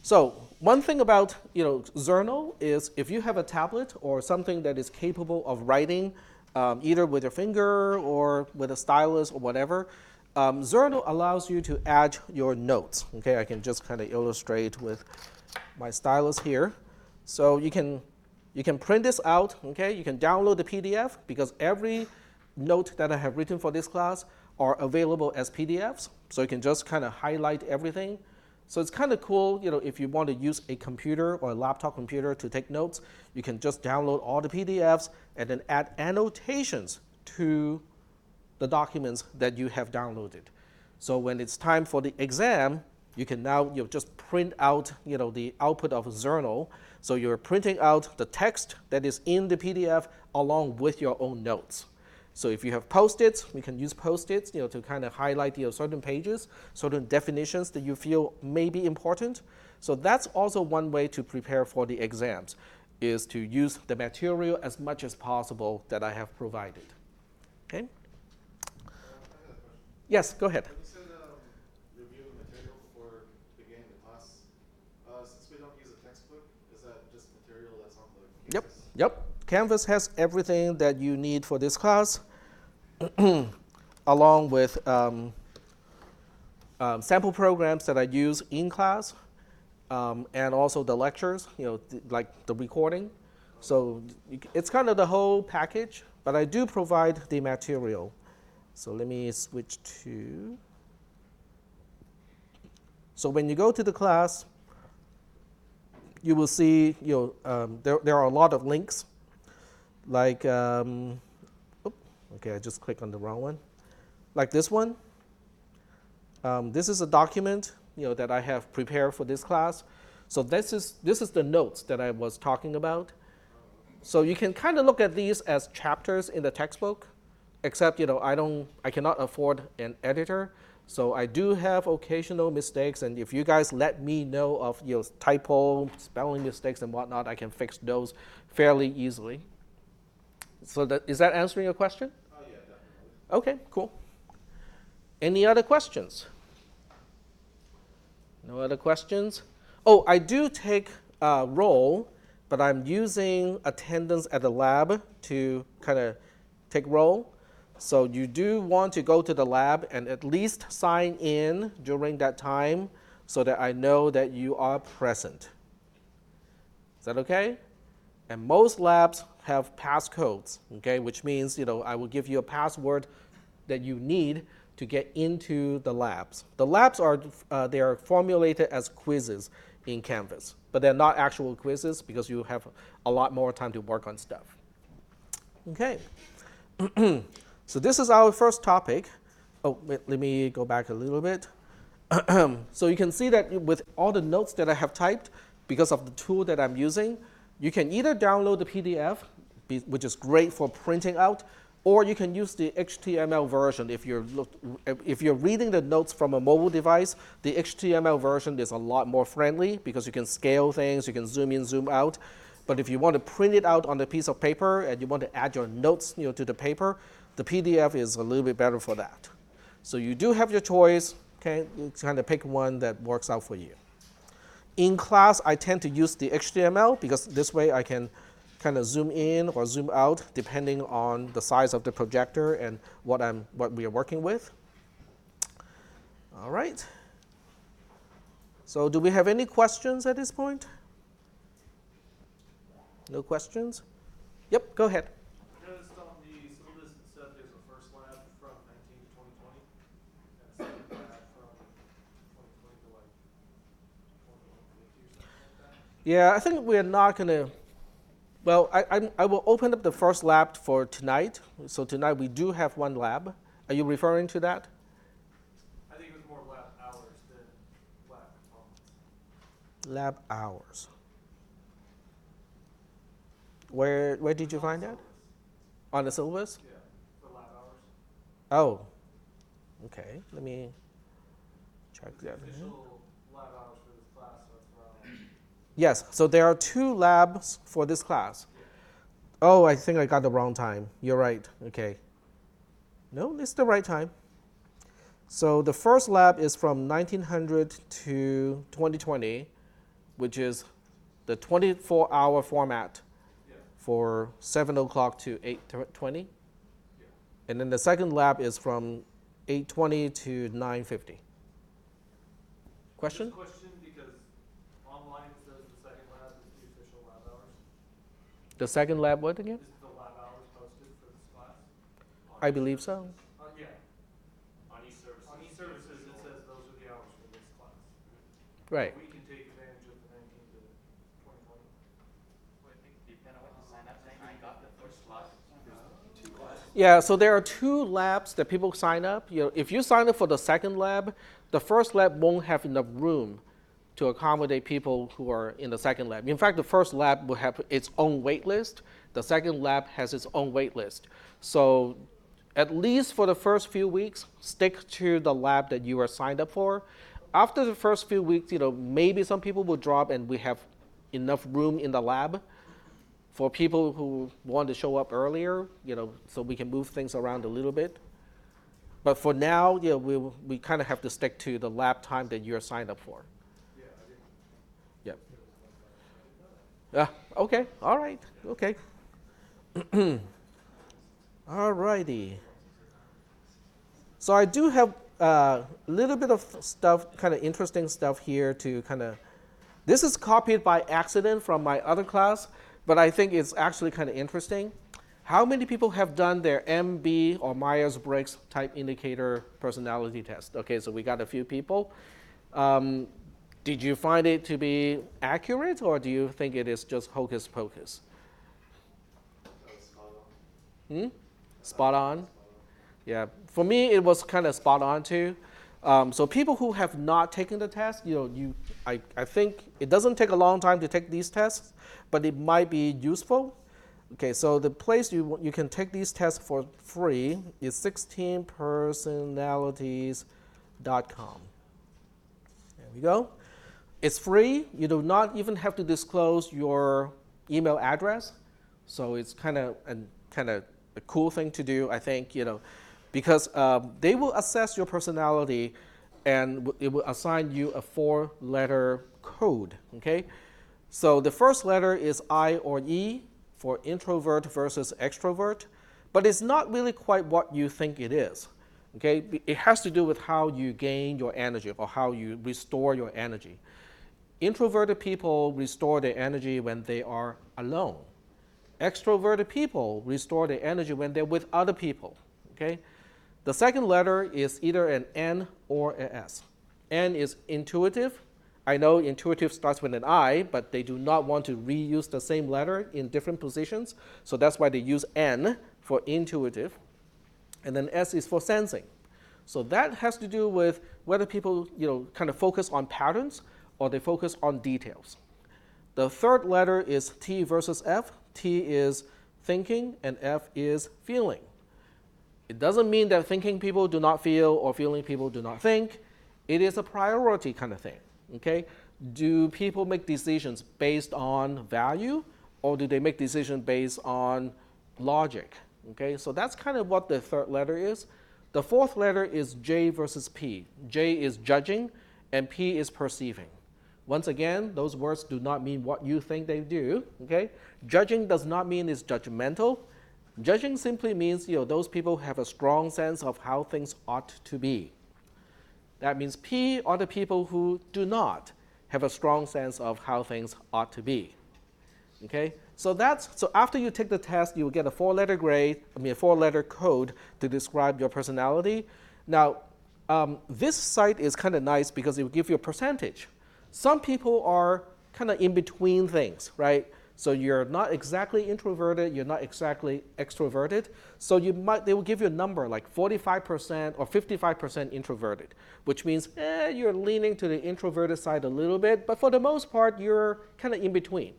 So one thing about Journal is if you have a tablet or something that is capable of writing either with your finger or with a stylus or whatever, Journal allows you to add your notes. Okay, I can just kind of illustrate with my stylus here. So you can print this out. Okay, you can download the PDF because every note that I have written for this class are available as PDFs. So you can just kind of highlight everything. So it's kind of cool, if you want to use a computer or a laptop computer to take notes, you can just download all the PDFs and then add annotations to the documents that you have downloaded. So when it's time for the exam, you can now just print out the output of Journal. So you're printing out the text that is in the PDF along with your own notes. So if you have Post-its, we can use Post-its to kind of highlight certain pages, certain definitions that you feel may be important. So that's also one way to prepare for the exams, is to use the material as much as possible that I have provided. Okay? I got a question. Yes, go ahead. When you said review the material before beginning the class, since we don't use a textbook, is that just material that's on the Yep, cases? yep. Canvas has everything that you need for this class, along with sample programs that I use in class, and also the lectures, like the recording. So it's kind of the whole package, but I do provide the material. So let me switch to. So when you go to the class, you will see there are a lot of links. Like, okay, I just clicked on the wrong one. Like this one. This is a document that I have prepared for this class. So this is the notes that I was talking about. So you can kind of look at these as chapters in the textbook, except I cannot afford an editor. So I do have occasional mistakes, and if you guys let me know of typo, spelling mistakes and whatnot, I can fix those fairly easily. So is that answering your question? Oh, yeah, definitely. Okay, cool. Any other questions? No other questions? Oh, I do take roll, but I'm using attendance at the lab to kind of take roll. So you do want to go to the lab and at least sign in during that time so that I know that you are present. Is that okay? And most labs have passcodes, okay, which means I will give you a password that you need to get into the labs. The labs they are formulated as quizzes in Canvas, but they're not actual quizzes because you have a lot more time to work on stuff. Okay, so this is our first topic. Oh, wait, let me go back a little bit. So you can see that with all the notes that I have typed, because of the tool that I'm using, you can either download the PDF, which is great for printing out, or you can use the HTML version. If you're reading the notes from a mobile device, the HTML version is a lot more friendly because you can scale things, you can zoom in, zoom out. But if you want to print it out on a piece of paper and you want to add your notes to the paper, the PDF is a little bit better for that. So you do have your choice. Okay, you kind of pick one that works out for you. In class, I tend to use the HTML because this way I can kind of zoom in or zoom out depending on the size of the projector and what we are working with. All right. So do we have any questions at this point? No questions? Yep, go ahead. I noticed on the syllabus it said there's a first lab from 19 to 2020 and a second lab from 2020 to like 2150 or something like that. Yeah, I think we're not going to. Well, I will open up the first lab for tonight. So tonight we do have one lab. Are you referring to that? I think it was more lab hours than lab components. Lab hours. Where did you find that? On the syllabus? Yeah, for lab hours. Oh, okay. Let me check that. Official lab hours for this class, so it's around. Yes, so there are 2 labs for this class. Oh, I think I got the wrong time. You're right. Okay. No, it's the right time. So the first lab is from 1900 to 2020, which is the 24-hour format for 7 o'clock to 8:20. Yeah. And then the second lab is from 8:20 to 9:50. Question? Just a question because online it says the second lab is the official lab hours. The second lab what again? Is the lab hours posted for this class? I believe so. Yeah. On e-services it says those are the hours for this class. Right. We can take advantage of the 19 to 2020. Yeah, so there are 2 labs that people sign up. If you sign up for the second lab, the first lab won't have enough room to accommodate people who are in the second lab. In fact, the first lab will have its own wait list. The second lab has its own wait list. So at least for the first few weeks, stick to the lab that you are signed up for. After the first few weeks, maybe some people will drop and we have enough room in the lab for people who want to show up earlier, so we can move things around a little bit. But for now, we kind of have to stick to the lab time that you're signed up for. Yeah, Yep. Okay, all right, okay. All righty. So I do have a little bit of stuff, kind of interesting stuff here to kind of, this is copied by accident from my other class, but I think it's actually kind of interesting. How many people have done their MB or Myers-Briggs type indicator personality test? Okay, so we got a few people. Did you find it to be accurate, or do you think it is just hocus pocus? Spot on. Hmm? Spot on? Yeah, for me it was kind of spot on too. So people who have not taken the test, I think it doesn't take a long time to take these tests, but it might be useful. Okay, so the place you can take these tests for free is 16personalities.com. There we go. It's free. You do not even have to disclose your email address. So it's kind of a cool thing to do, I think, because they will assess your personality and it will assign you a 4-letter code, okay? So the first letter is I or E for introvert versus extrovert, but it's not really quite what you think it is, okay? It has to do with how you gain your energy or how you restore your energy. Introverted people restore their energy when they are alone. Extroverted people restore their energy when they're with other people, okay? The second letter is either an N or an S. N is intuitive. I know intuitive starts with an I, but they do not want to reuse the same letter in different positions, so that's why they use N for intuitive. And then S is for sensing. So that has to do with whether people kind of focus on patterns or they focus on details. The third letter is T versus F. T is thinking and F is feeling. It doesn't mean that thinking people do not feel or feeling people do not think. It is a priority kind of thing, okay? Do people make decisions based on value or do they make decisions based on logic, okay? So that's kind of what the third letter is. The fourth letter is J versus P. J is judging and P is perceiving. Once again, those words do not mean what you think they do, okay? Judging does not mean it's judgmental. Judging simply means those people have a strong sense of how things ought to be. That means P are the people who do not have a strong sense of how things ought to be. Okay? So after you take the test, you will get a 4-letter code to describe your personality. Now, this site is kind of nice because it will give you a percentage. Some people are kind of in between things, right? So you're not exactly introverted, you're not exactly extroverted. So they will give you a number like 45% or 55% introverted, which means you're leaning to the introverted side a little bit, but for the most part, you're kind of in between.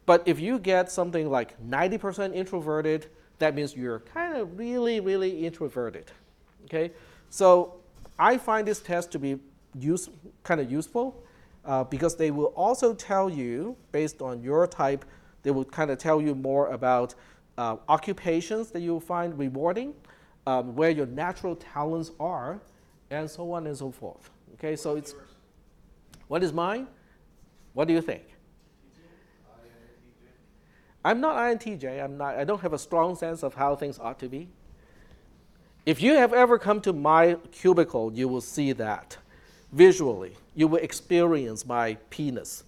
But if you get something like 90% introverted, that means you're kind of really, really introverted, okay? So I find this test to be kind of useful. Because they will also tell you, based on your type, they will kind of tell you more about occupations that you'll find rewarding, where your natural talents are, and so on and so forth. Okay, so it's, what is mine? What do you think? I'm not INTJ. I don't have a strong sense of how things ought to be. If you have ever come to my cubicle, you will see that. Visually, you will experience my penis.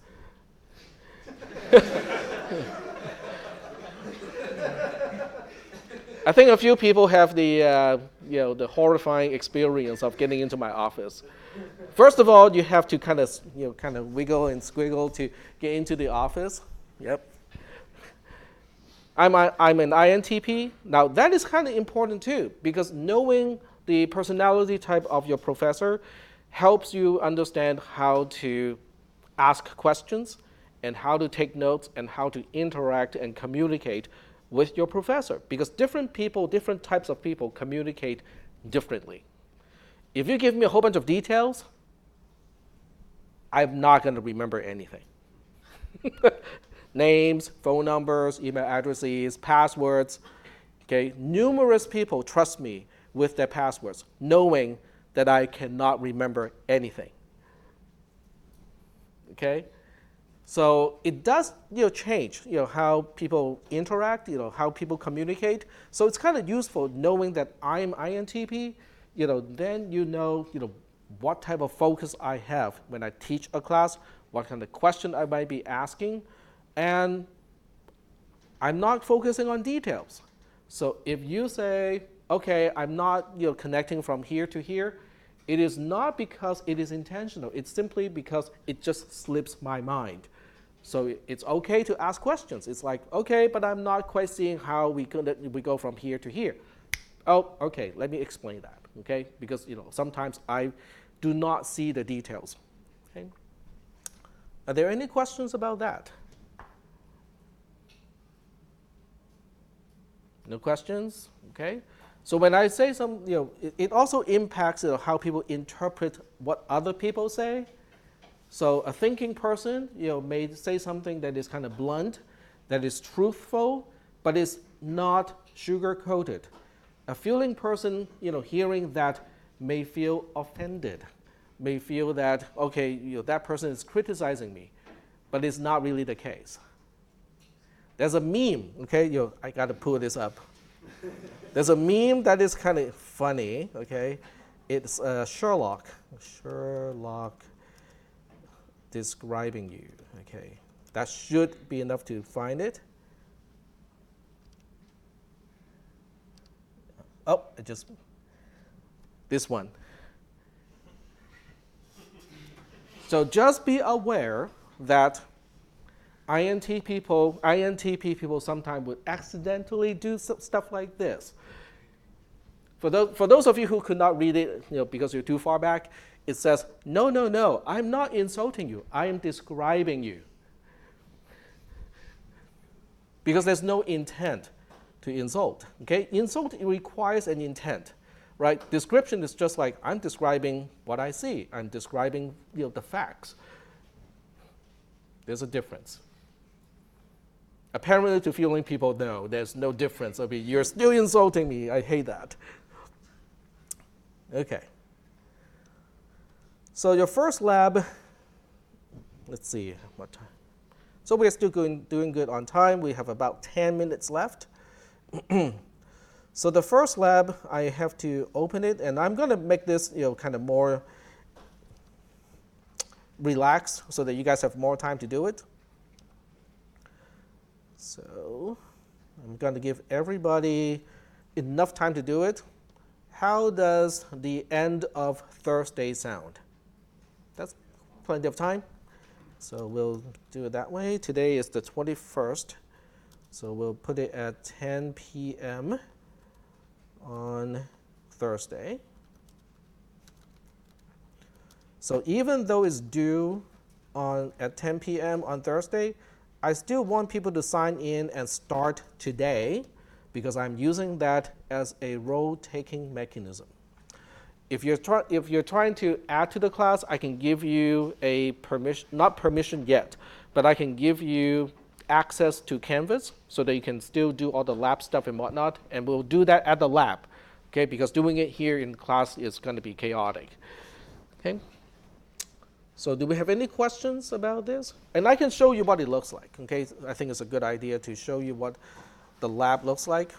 I think a few people have the horrifying experience of getting into my office. First of all, you have to kind of wiggle and squiggle to get into the office. Yep. I'm an INTP. Now that is kind of important too, because knowing the personality type of your professor helps you understand how to ask questions and how to take notes and how to interact and communicate with your professor. Because different people, different types of people communicate differently. If you give me a whole bunch of details, I'm not going to remember anything. Names, phone numbers, email addresses, passwords. Okay? Numerous people trust me with their passwords, knowing that I cannot remember anything. Okay? So it does change how people interact, how people communicate. So it's kind of useful knowing that I'm INTP, then you know what type of focus I have when I teach a class, what kind of question I might be asking, and I'm not focusing on details. So if you say, okay, I'm not connecting from here to here, it is not because it is intentional. It's simply because it just slips my mind. So it's okay to ask questions. It's like, okay, but I'm not quite seeing how we go from here to here. Oh, okay, let me explain that, okay? Because sometimes I do not see the details. Okay? Are there any questions about that? No questions? Okay. So when I say it also impacts how people interpret what other people say. So a thinking person, may say something that is kind of blunt, that is truthful, but is not sugar-coated. A feeling person, hearing that may feel offended, may feel that, okay, that person is criticizing me, but it's not really the case. There's a meme, okay? I got to pull this up. There's a meme that is kind of funny, okay? It's Sherlock describing you, okay? That should be enough to find it. Oh, this one. So just be aware that INTP people sometimes would accidentally do stuff like this. For those of you who could not read it, because you're too far back, it says, no, I'm not insulting you. I am describing you. Because there's no intent to insult. Okay, insult requires an intent, right? Description is just like I'm describing what I see. I'm describing the facts. There's a difference. Apparently, to feeling people, no, there's no difference. I mean, you're still insulting me. I hate that. Okay. So your first lab, let's see what time. So we're still doing good on time. We have about 10 minutes left. So the first lab, I have to open it, and I'm going to make this kind of more relaxed so that you guys have more time to do it. So I'm going to give everybody enough time to do it. How does the end of Thursday sound? That's plenty of time. So we'll do it that way. Today is the 21st. So we'll put it at 10 p.m. on Thursday. So even though it's due at 10 p.m. on Thursday, I still want people to sign in and start today because I'm using that as a role-taking mechanism. If you're trying to add to the class, I can give you a permission, not permission yet, but I can give you access to Canvas so that you can still do all the lab stuff and whatnot, and we'll do that at the lab, okay? Because doing it here in class is going to be chaotic, okay? So do we have any questions about this? And I can show you what it looks like, okay? I think it's a good idea to show you what the lab looks like.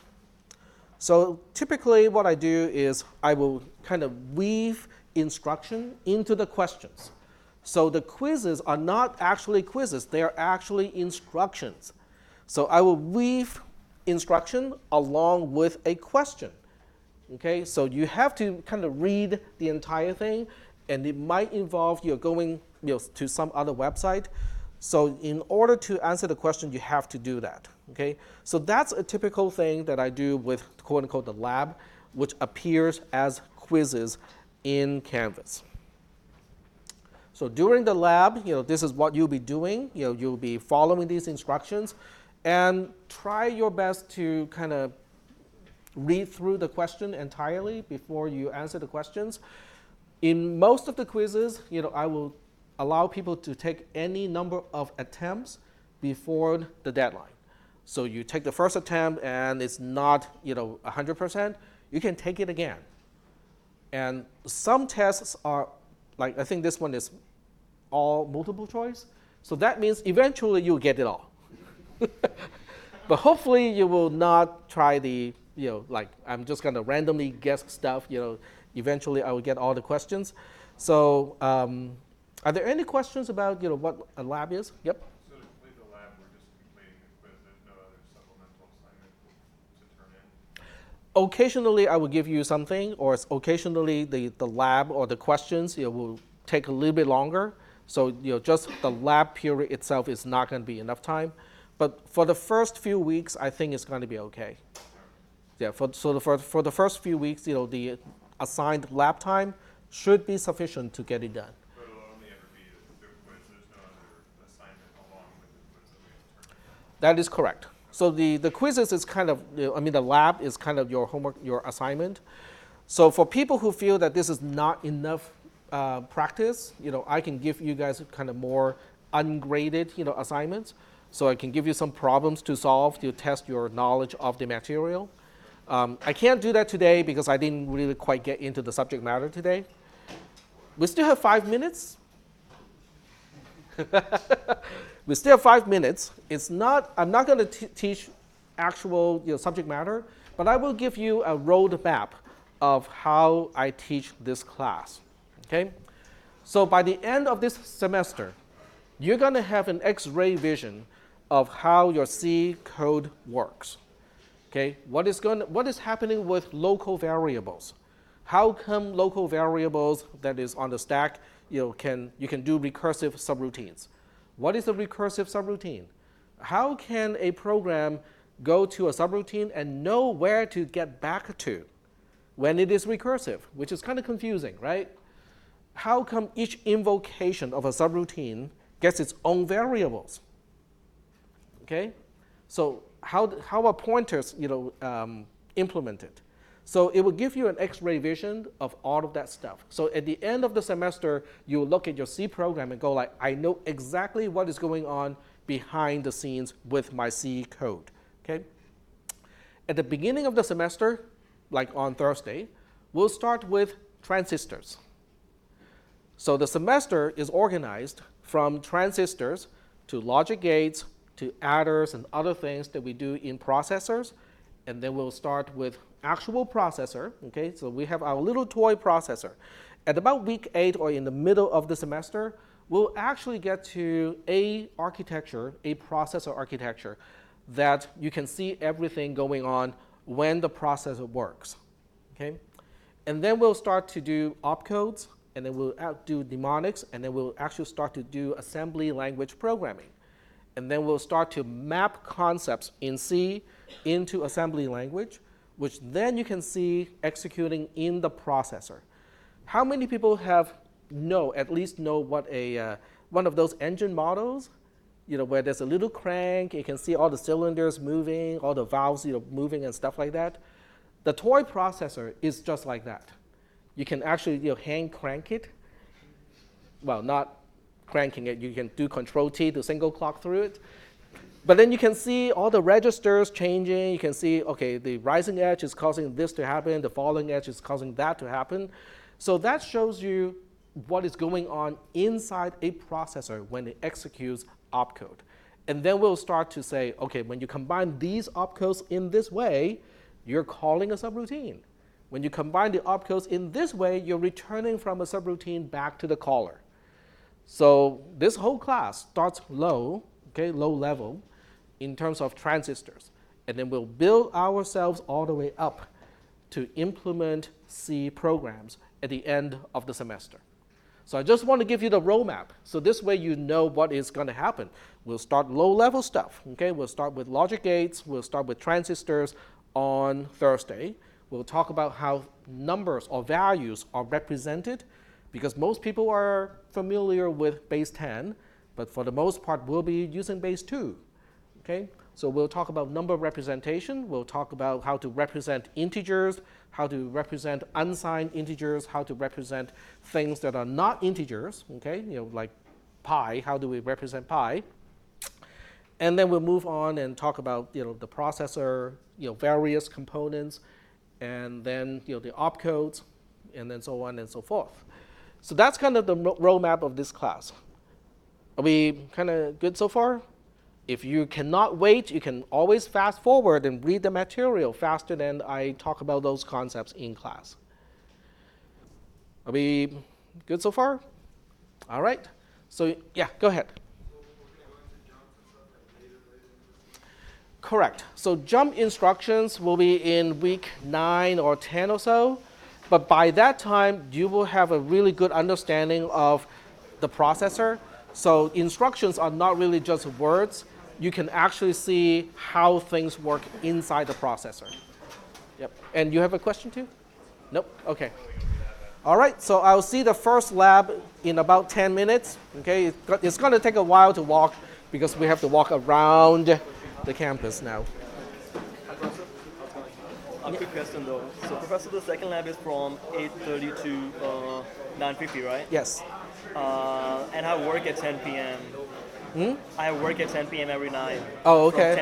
So typically what I do is I will kind of weave instruction into the questions. So the quizzes are not actually quizzes, they are actually instructions. So I will weave instruction along with a question. Okay, so you have to kind of read the entire thing, and it might involve you going to some other website. So in order to answer the question, you have to do that. Okay, so that's a typical thing that I do with quote unquote the lab, which appears as quizzes in Canvas. So during the lab, this is what you'll be doing. You'll be following these instructions, and try your best to kind of read through the question entirely before you answer the questions. In most of the quizzes, I will allow people to take any number of attempts before the deadline. So you take the first attempt and it's not 100%, you can take it again. And some tests are, like I think this one is all multiple choice. So that means eventually you'll get it all. But hopefully you will not try the, like I'm just gonna randomly guess stuff, eventually I will get all the questions. So are there any questions about what a lab is? Yep. So to complete the lab, we're just completing a quiz. There's no other occasionally I will give you something, or occasionally the lab or the questions will take a little bit longer. So just the lab period itself is not going to be enough time. But for the first few weeks, I think it's going to be okay. Yeah, for the first few weeks, the assigned lab time should be sufficient to get it done. But it'll only ever be the quiz. There's no other assignment along with the quiz that we have to turn in. That is correct. So the quizzes is kind of, the lab is kind of your homework, your assignment. So for people who feel that this is not enough practice, I can give you guys kind of more ungraded, assignments. So I can give you some problems to solve to test your knowledge of the material. I can't do that today because I didn't really quite get into the subject matter today. We still have 5 minutes. We still have 5 minutes. I'm not going to teach actual subject matter, but I will give you a roadmap of how I teach this class. Okay? So by the end of this semester, you're going to have an X-ray vision of how your C code works. Okay? What is happening with local variables? How come local variables that is on the stack you can do recursive subroutines? What is a recursive subroutine? How can a program go to a subroutine and know where to get back to when it is recursive, which is kind of confusing, right? How come each invocation of a subroutine gets its own variables? Okay, so how are pointers implemented? So it will give you an X-ray vision of all of that stuff. So at the end of the semester, you will look at your C program and go like, I know exactly what is going on behind the scenes with my C code. Okay. At the beginning of the semester, like on Thursday, we'll start with transistors. So the semester is organized from transistors to logic gates to adders and other things that we do in processors. And then we'll start with actual processor. Okay, so we have our little toy processor. At about week 8 or in the middle of the semester, we'll actually get to a architecture, a processor architecture, that you can see everything going on when the processor works. Okay, and then we'll start to do opcodes, and then we'll do mnemonics, and then we'll actually start to do assembly language programming. And then we'll start to map concepts in C into assembly language, which then you can see executing in the processor. How many people at least know what one of those engine models, where there's a little crank, you can see all the cylinders moving, all the valves moving and stuff like that? The toy processor is just like that. You can actually hand crank it. Well, not cranking it, you can do Control-T to single clock through it. But then you can see all the registers changing. You can see, okay, the rising edge is causing this to happen, the falling edge is causing that to happen. So that shows you what is going on inside a processor when it executes opcode. And then we'll start to say, okay, when you combine these opcodes in this way, you're calling a subroutine. When you combine the opcodes in this way, you're returning from a subroutine back to the caller. So this whole class starts low, okay, low level, in terms of transistors. And then we'll build ourselves all the way up to implement C programs at the end of the semester. So I just want to give you the roadmap. So this way you know what is going to happen. We'll start low-level stuff. Okay? We'll start with logic gates. We'll start with transistors on Thursday. We'll talk about how numbers or values are represented, because most people are familiar with base 10, but for the most part, we'll be using base 2. Okay? So we'll talk about number representation. We'll talk about how to represent integers, how to represent unsigned integers, how to represent things that are not integers, okay? Like pi, how do we represent pi? And then we'll move on and talk about the processor, various components, and then the opcodes, and then so on and so forth. So that's kind of the roadmap of this class. Are we kind of good so far? If you cannot wait, you can always fast forward and read the material faster than I talk about those concepts in class. Are we good so far? All right. So yeah, go ahead. Correct. So jump instructions will be in week 9 or 10 or so. But by that time, you will have a really good understanding of the processor. So instructions are not really just words. You can actually see how things work inside the processor. Yep. And you have a question too? Nope. Okay. All right. So I'll see the first lab in about 10 minutes. Okay. It's going to take a while to walk because we have to walk around the campus now. A quick question though. So Professor, the second lab is from 8:30 to 9:50, right? Yes. And I work at 10 p.m. I work at 10 p.m. every night. Oh, okay.